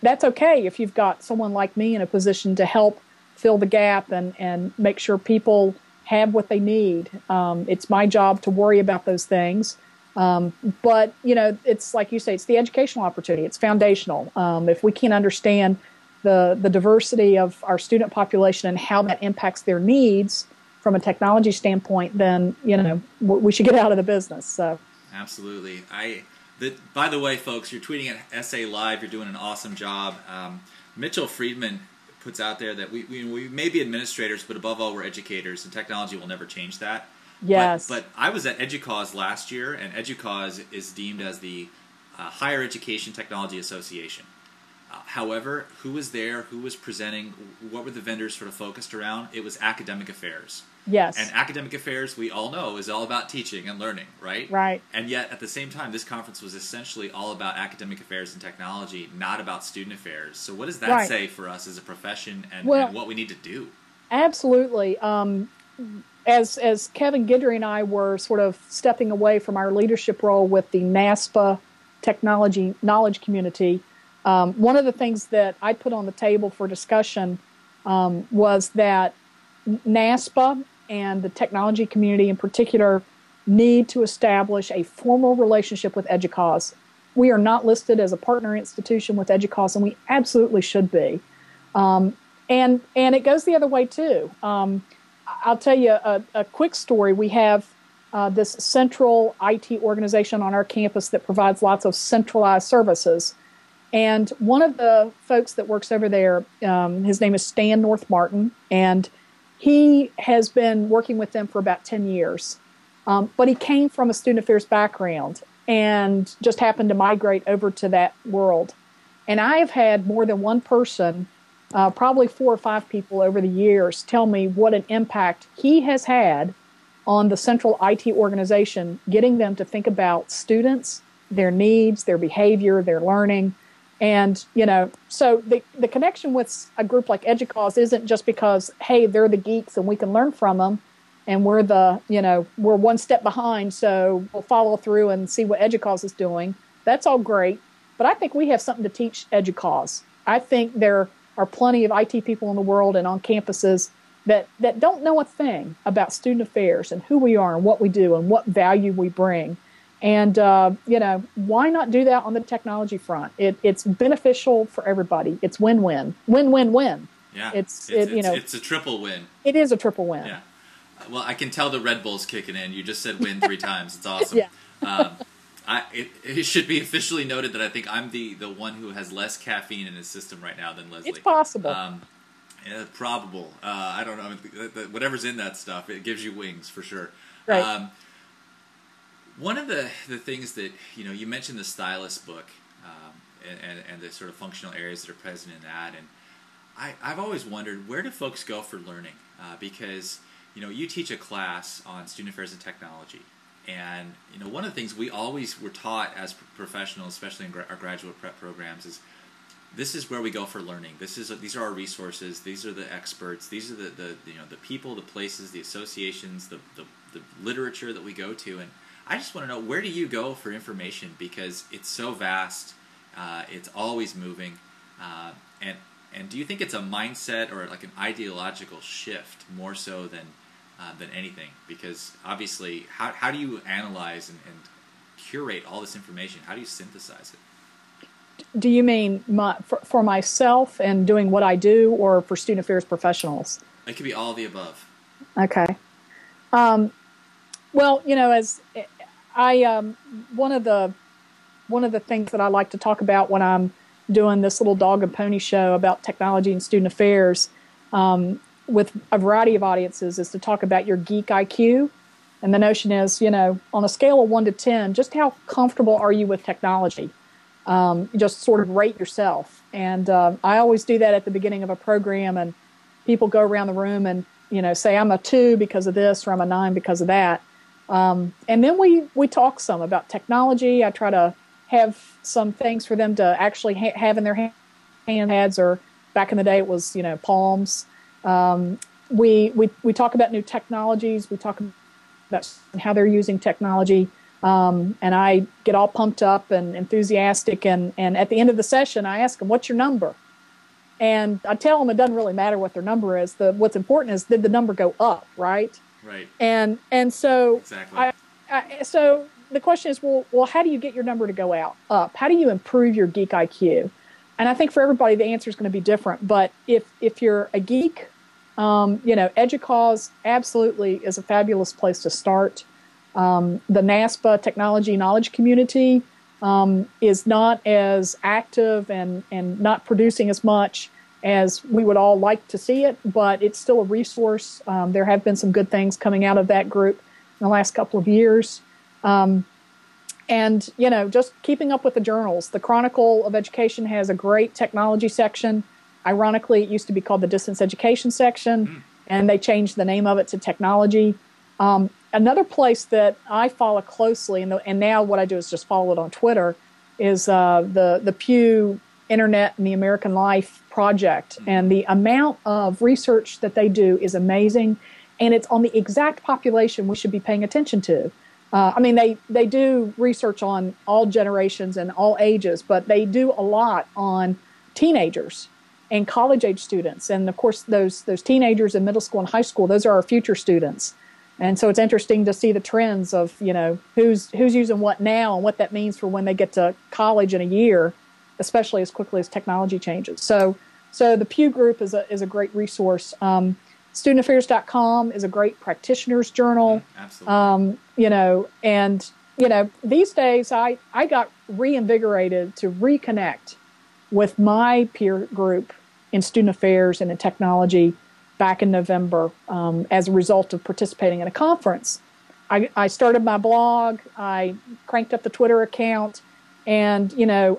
That's okay if you've got someone like me in a position to help fill the gap and make sure people have what they need. It's my job to worry about those things. But, you know, it's like you say, it's the educational opportunity. It's foundational. If we can't understand the diversity of our student population and how that impacts their needs from a technology standpoint, then, you know, we should get out of the business. So. Absolutely. By the way, folks, you're tweeting at SA Live. You're doing an awesome job. Mitchell Friedman puts out there that we may be administrators, but above all, we're educators, and technology will never change that. Yes. But I was at EDUCAUSE last year, and EDUCAUSE is deemed as the Higher Education Technology Association. However, who was there? Who was presenting? What were the vendors sort of focused around? It was academic affairs. Yes. And academic affairs, we all know, is all about teaching and learning, right? Right. And yet, at the same time, this conference was essentially all about academic affairs and technology, not about student affairs. So what does that say for us as a profession and what we need to do? Absolutely. As Kevin Guidry and I were sort of stepping away from our leadership role with the NASPA Technology Knowledge Community, one of the things that I put on the table for discussion was that NASPA and the technology community in particular need to establish a formal relationship with EDUCAUSE. We are not listed as a partner institution with EDUCAUSE, and we absolutely should be. And it goes the other way, too. I'll tell you a quick story. We have this central IT organization on our campus that provides lots of centralized services. And one of the folks that works over there, his name is Stan North Martin, and he has been working with them for about 10 years. But he came from a student affairs background and just happened to migrate over to that world. And I have had more than one person, probably 4 or 5 people over the years, tell me what an impact he has had on the central IT organization, getting them to think about students, their needs, their behavior, their learning. And, you know, so the connection with a group like EDUCAUSE isn't just because, hey, they're the geeks and we can learn from them and we're we're one step behind, so we'll follow through and see what EDUCAUSE is doing. That's all great. But I think we have something to teach EDUCAUSE. I think there are plenty of IT people in the world and on campuses that don't know a thing about student affairs and who we are and what we do and what value we bring. And, why not do that on the technology front? It's beneficial for everybody. It's win-win. Win-win-win. Yeah. It's a triple win. It is a triple win. Yeah. Well, I can tell the Red Bull's kicking in. You just said win 3 times. It's awesome. Yeah. It should be officially noted that I think I'm the one who has less caffeine in his system right now than Leslie. It's possible. Yeah, probable. I don't know. Whatever's in that stuff, it gives you wings for sure. Right. One of the things that, you mentioned the stylus book and the sort of functional areas that are present in that. And I've always wondered, where do folks go for learning? Because, you teach a class on student affairs and technology. And, one of the things we always were taught as professionals, especially in our graduate prep programs, is this is where we go for learning. These are our resources. These are the experts. These are the people, the places, the associations, the literature that we go to. And I just want to know, where do you go for information? Because it's so vast. It's always moving. And do you think it's a mindset or like an ideological shift more so than anything? Because obviously, how do you analyze and curate all this information? How do you synthesize it? Do you mean for myself and doing what I do, or for student affairs professionals? It could be all of the above. Okay. Well, as I one of the things that I like to talk about when I'm doing this little dog and pony show about technology and student affairs with a variety of audiences is to talk about your geek IQ. And the notion is, on a scale of 1 to 10, just how comfortable are you with technology? just sort of rate yourself. And I always do that at the beginning of a program, and people go around the room and, say I'm a 2 because of this, or I'm a 9 because of that. And then we talk some about technology. I try to have some things for them to actually have in their hands, or back in the day it was, palms. We talk about new technologies. We talk about how they're using technology. And I get all pumped up and enthusiastic. And at the end of the session, I ask them, what's your number? And I tell them it doesn't really matter what their number is. What's important is, did the number go up, right? Right. And so exactly. So the question is, well, how do you get your number to go up? How do you improve your geek IQ? And I think for everybody, the answer is going to be different. But if you're a geek, EDUCAUSE absolutely is a fabulous place to start. The NASPA Technology Knowledge Community is not as active and not producing as much as we would all like to see it, but it's still a resource. There have been some good things coming out of that group in the last couple of years. And, just keeping up with the journals. The Chronicle of Education has a great technology section. Ironically, it used to be called the Distance Education section, and they changed the name of it to Technology. Another place that I follow closely, and now what I do is just follow it on Twitter, is the Pew Internet and the American Life Project. And the amount of research that they do is amazing, and it's on the exact population we should be paying attention to. They do research on all generations and all ages, but they do a lot on teenagers and college-age students. And, of course, those teenagers in middle school and high school, those are our future students. And so it's interesting to see the trends of, who's using what now and what that means for when they get to college in a year, especially as quickly as technology changes. So the Pew Group is a great resource. StudentAffairs.com is a great practitioner's journal. Absolutely. These days I got reinvigorated to reconnect with my peer group in student affairs and in technology back in November as a result of participating in a conference. I started my blog, I cranked up the Twitter account, and,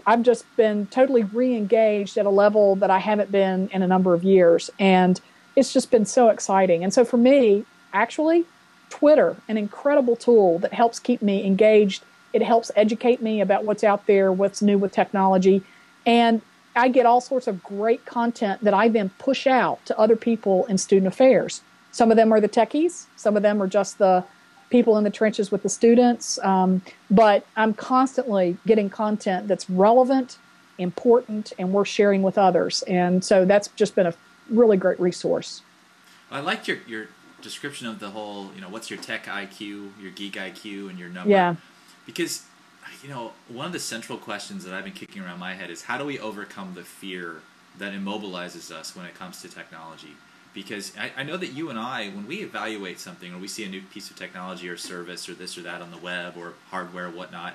I've just been totally re-engaged at a level that I haven't been in a number of years. And it's just been so exciting. And so for me, actually, Twitter, an incredible tool that helps keep me engaged. It helps educate me about what's out there, what's new with technology. And I get all sorts of great content that I then push out to other people in student affairs. Some of them are the techies. Some of them are just the people in the trenches with the students. But I'm constantly getting content that's relevant, important, and worth sharing with others. And so that's just been a really great resource. I liked your description of the whole, what's your tech IQ, your geek IQ, and your number. Yeah. Because one of the central questions that I've been kicking around my head is, how do we overcome the fear that immobilizes us when it comes to technology? Because I know that you and I, when we evaluate something or we see a new piece of technology or service or this or that on the web or hardware or whatnot,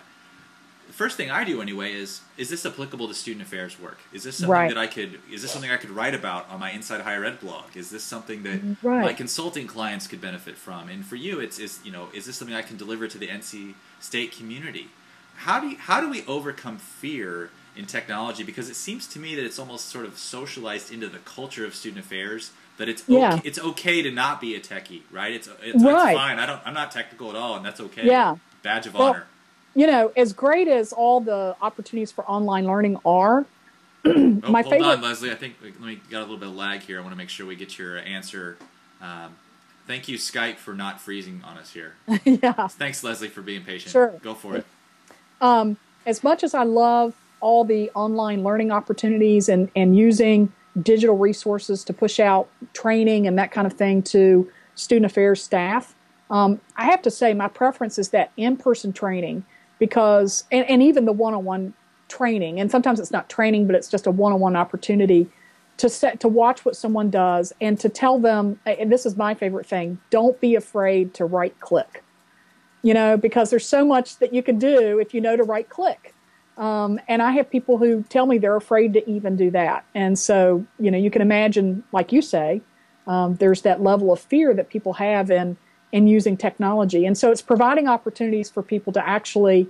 the first thing I do anyway is this applicable to student affairs work? Is this something that is this something I could write about on my Inside Higher Ed blog? Is this something that my consulting clients could benefit from? And for you, is this something I can deliver to the NC State community? How do we overcome fear in technology? Because it seems to me that it's almost sort of socialized into the culture of student affairs that it's okay to not be a techie, right? It's fine. I'm not technical at all, and that's okay. Yeah. Badge of honor. As great as all the opportunities for online learning are, hold on, Leslie. I think we got a little bit of lag here. I want to make sure we get your answer. Thank you, Skype, for not freezing on us here. Yeah. Thanks, Leslie, for being patient. Sure. Go for it. As much as I love all the online learning opportunities and using digital resources to push out training and that kind of thing to student affairs staff, I have to say my preference is that in-person training, because and even the one-on-one training, and sometimes it's not training, but it's just a one-on-one opportunity to watch what someone does and to tell them, and this is my favorite thing, don't be afraid to right-click. Because there's so much that you can do if you know to right-click. And I have people who tell me they're afraid to even do that. And so, you can imagine, like you say, there's that level of fear that people have in using technology. And so it's providing opportunities for people to actually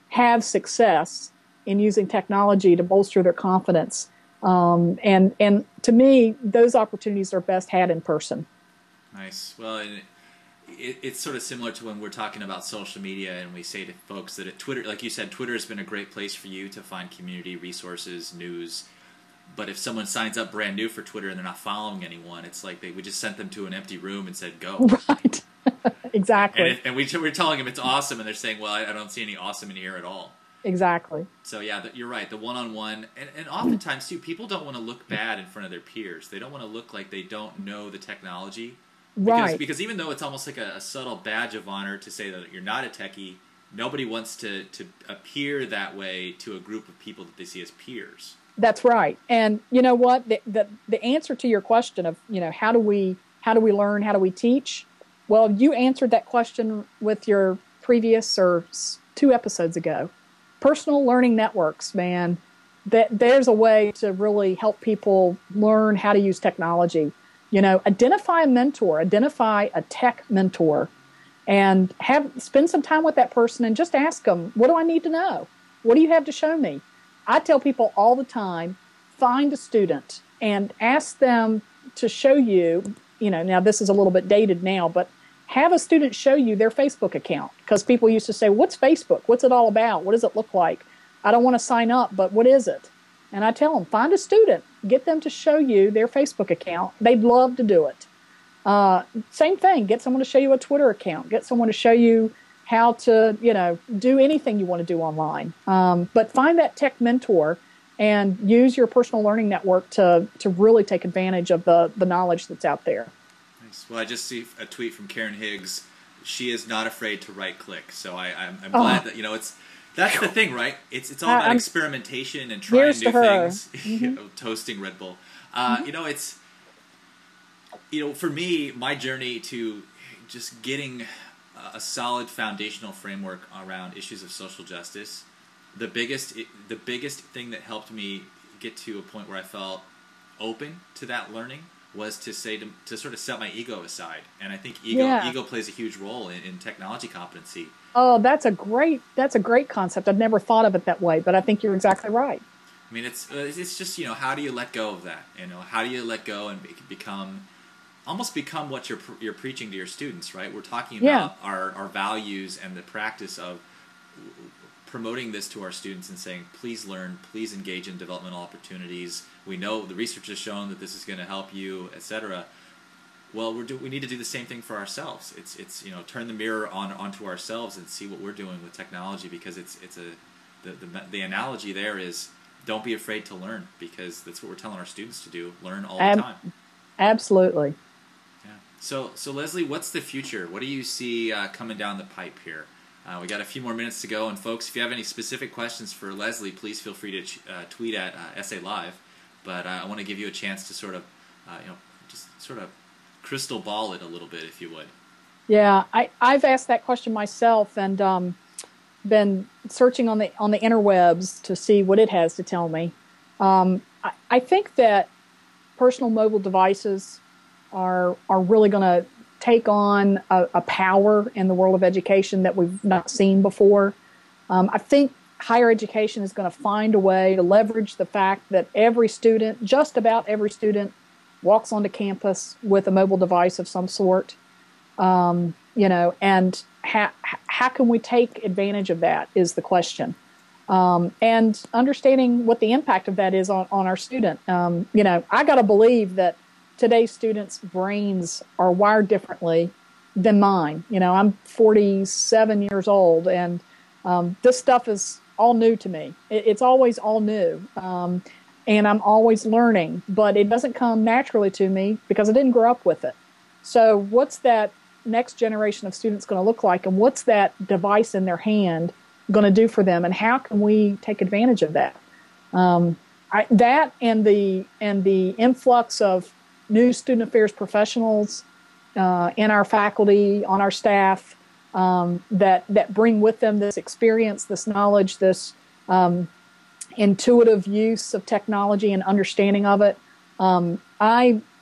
have success in using technology to bolster their confidence. And to me, those opportunities are best had in person. Nice. Well, and it's sort of similar to when we're talking about social media and we say to folks that at Twitter, like you said, Twitter has been a great place for you to find community, resources, news. But if someone signs up brand new for Twitter and they're not following anyone, it's like we just sent them to an empty room and said, go. Right. Exactly. And we're telling them it's awesome, and they're saying, well, I don't see any awesome in here at all. Exactly. So, yeah, you're right. The one-on-one, and oftentimes, too, people don't want to look bad in front of their peers. They don't want to look like they don't know the technology. Right. Because even though it's almost like a subtle badge of honor to say that you're not a techie, nobody wants to appear that way to a group of people that they see as peers. That's right. And you know what? The answer to your question of, how do we learn, how do we teach? Well, you answered that question with your previous or 2 episodes ago. Personal learning networks, man. There's a way to really help people learn how to use technology. Identify a mentor, identify a tech mentor, and spend some time with that person and just ask them, what do I need to know? What do you have to show me? I tell people all the time, find a student and ask them to show you, now this is a little bit dated now, but have a student show you their Facebook account. Because people used to say, what's Facebook? What's it all about? What does it look like? I don't want to sign up, but what is it? And I tell them, find a student, get them to show you their Facebook account. They'd love to do it. Same thing, get someone to show you a Twitter account, get someone to show you how to, do anything you want to do online. But find that tech mentor and use your personal learning network to really take advantage of the knowledge that's out there. Nice. Well, I just see a tweet from Karen Higgs. She is not afraid to right-click. So I'm glad that, that's the thing, right? It's all about experimentation and trying new things. Mm-hmm. Toasting Red Bull. It's, for me, my journey to just getting a solid foundational framework around issues of social justice, the biggest thing that helped me get to a point where I felt open to that learning was to sort of set my ego aside. And I think ego plays a huge role in technology competency. Oh, that's a great concept. I've never thought of it that way, but I think you're exactly right. I mean, it's just, how do you let go of that? How do you let go and become what you're preaching to your students, right? We're talking about our values and the practice of promoting this to our students and saying, please learn, please engage in developmental opportunities. We know the research has shown that this is going to help you, etc. Well, we need to do the same thing for ourselves. It's turn the mirror onto ourselves and see what we're doing with technology, because the analogy there is don't be afraid to learn, because that's what we're telling our students to do. Learn all the time. Absolutely. Yeah. So Leslie, what's the future? What do you see coming down the pipe here? We got a few more minutes to go, and folks, if you have any specific questions for Leslie, please feel free to tweet at SA Live. But I want to give you a chance to sort of, just sort of crystal ball it a little bit, if you would. Yeah, I've asked that question myself, and been searching on the interwebs to see what it has to tell me. I think that personal mobile devices are really going to take on a power in the world of education that we've not seen before. I think higher education is going to find a way to leverage the fact that just about every student, walks onto campus with a mobile device of some sort. And how can we take advantage of that is the question. And understanding what the impact of that is on our student. I got to believe that today's students' brains are wired differently than mine. I'm 47 years old, and this stuff is all new to me. It's always all new, and I'm always learning, but it doesn't come naturally to me because I didn't grow up with it. So what's that next generation of students going to look like, and what's that device in their hand going to do for them, and how can we take advantage of that? That and the influx of new student affairs professionals in our faculty, on our staff, that bring with them this experience, this knowledge, this intuitive use of technology and understanding of it. I'm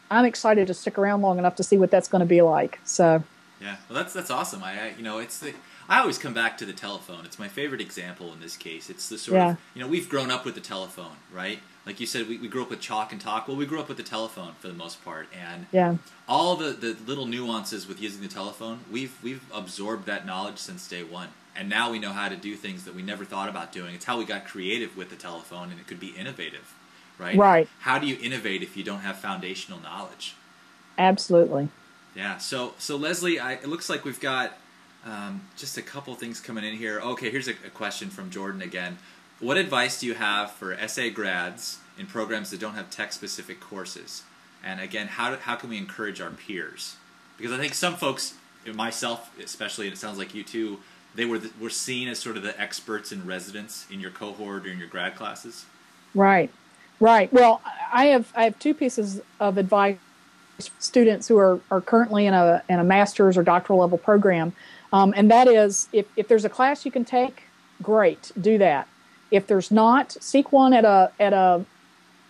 excited to stick around long enough to see what that's going to be like. So. Yeah, well, that's awesome. I always come back to the telephone. It's my favorite example in this case. It's the sort of, we've grown up with the telephone, right? Like you said, we grew up with chalk and talk. Well, we grew up with the telephone for the most part. And all the little nuances with using the telephone, we've absorbed that knowledge since day one. And now we know how to do things that we never thought about doing. It's how we got creative with the telephone, and it could be innovative, right? Right. How do you innovate if you don't have foundational knowledge? Absolutely. Yeah. So Leslie, it looks like we've got just a couple things coming in here. Okay, here's a question from Jordan again. What advice do you have for SA grads in programs that don't have tech-specific courses? And again, how can we encourage our peers? Because I think some folks, myself especially, and it sounds like you too, they were seen as sort of the experts in residence in your cohort or in your grad classes. Right. Well, I have two pieces of advice for students who are currently in a master's or doctoral level program, and that is if there's a class you can take, great, do that. If there's not, seek one at a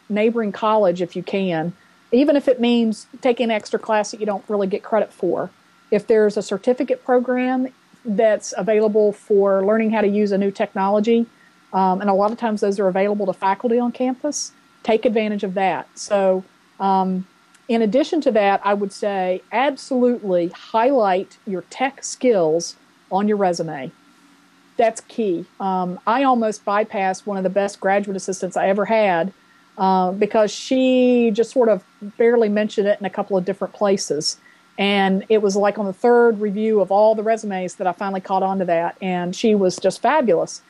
neighboring college if you can, even if it means taking an extra class that you don't really get credit for. If there's a certificate program that's available for learning how to use a new technology, and a lot of times those are available to faculty on campus, take advantage of that. So in addition to that, I would say absolutely highlight your tech skills on your resume. That's key. I almost bypassed one of the best graduate assistants I ever had because she just sort of barely mentioned it in a couple of different places. And it was like on the third review of all the resumes that I finally caught on to that, and she was just fabulous.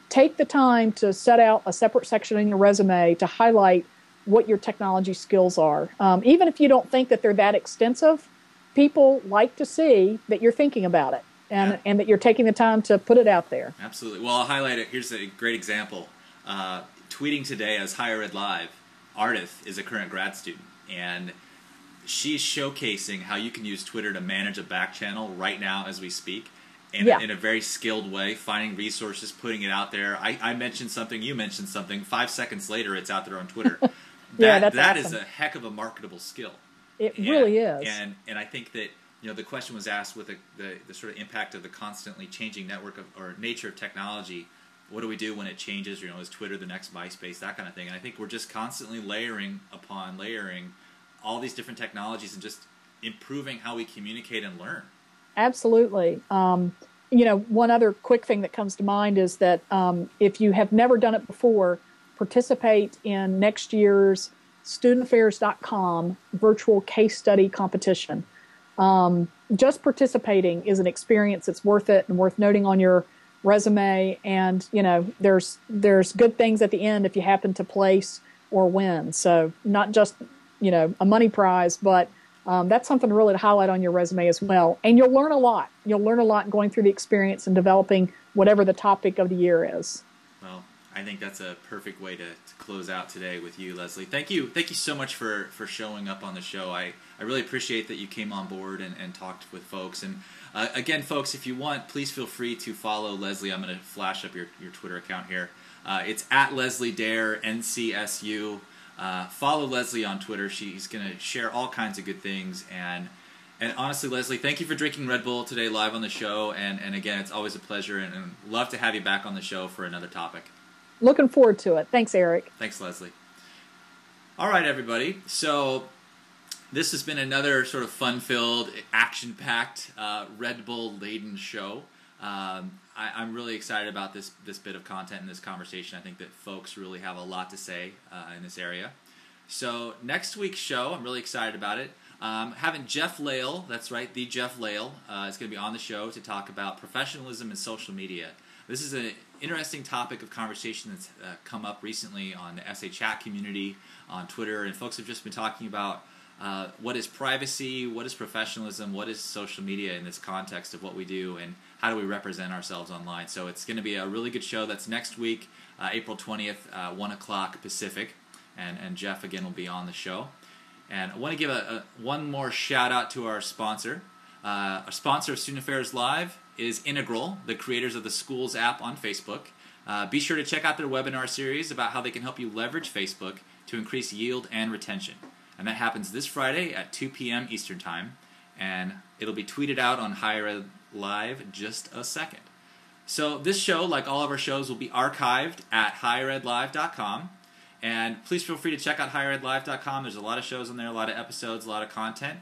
Take the time to set out a separate section in your resume to highlight what your technology skills are. Even if you don't think that they're that extensive, people like to see that you're thinking about it and that you're taking the time to put it out there. Absolutely. Well, I'll highlight it. Here's a great example. Tweeting today as Higher Ed Live, Ardith is a current grad student, and she's showcasing how you can use Twitter to manage a back channel right now as we speak in a very skilled way, finding resources, putting it out there. I mentioned something, you mentioned something, 5 seconds later it's out there on Twitter. That awesome. is a heck of a marketable skill. It really is. And I think that the question was asked with the sort of impact of the constantly changing network or nature of technology. What do we do when it changes? Is Twitter the next MySpace, that kind of thing? And I think we're just constantly layering upon layering all these different technologies and just improving how we communicate and learn. Absolutely. One other quick thing that comes to mind is that if you have never done it before, participate in next year's studentaffairs.com virtual case study competition. Just participating is an experience that's worth it and worth noting on your resume. And, there's good things at the end if you happen to place or win. So not just, a money prize, but that's something really to highlight on your resume as well. And you'll learn a lot. You'll learn a lot going through the experience and developing whatever the topic of the year is. Well, I think that's a perfect way to close out today with you, Leslie. Thank you so much for showing up on the show. I really appreciate that you came on board and talked with folks. And again, folks, if you want, please feel free to follow Leslie. I'm going to flash up your Twitter account here. It's at Leslie Dare, NCSU. Follow Leslie on Twitter. She's going to share all kinds of good things. And honestly, Leslie, thank you for drinking Red Bull today live on the show. And again, it's always a pleasure and love to have you back on the show for another topic. Looking forward to it. Thanks, Eric. Thanks, Leslie. All right, everybody. So this has been another sort of fun-filled, action-packed, Red Bull-laden show. I'm really excited about this bit of content and this conversation. I think that folks really have a lot to say in this area. So next week's show, I'm really excited about it. Having Jeff Lale, that's right, the Jeff Lale, is going to be on the show to talk about professionalism in social media. This is an interesting topic of conversation that's come up recently on the SA Chat community, on Twitter, and folks have just been talking about what is privacy, what is professionalism, what is social media in this context of what we do, and how do we represent ourselves online. So it's going to be a really good show. That's next week, April 20th, 1 o'clock Pacific, and Jeff, again, will be on the show. And I want to give one more shout-out to our sponsor. Our sponsor of Student Affairs Live is Integral, the creators of the Schools app on Facebook. Be sure to check out their webinar series about how they can help you leverage Facebook to increase yield and retention. And that happens this Friday at 2 p.m. Eastern Time. And it'll be tweeted out on Higher Ed live just a second. So this show, like all of our shows, will be archived at higheredlive.com. And please feel free to check out higheredlive.com. There's a lot of shows on there, a lot of episodes, a lot of content.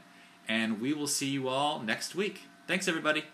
And we will see you all next week. Thanks, everybody.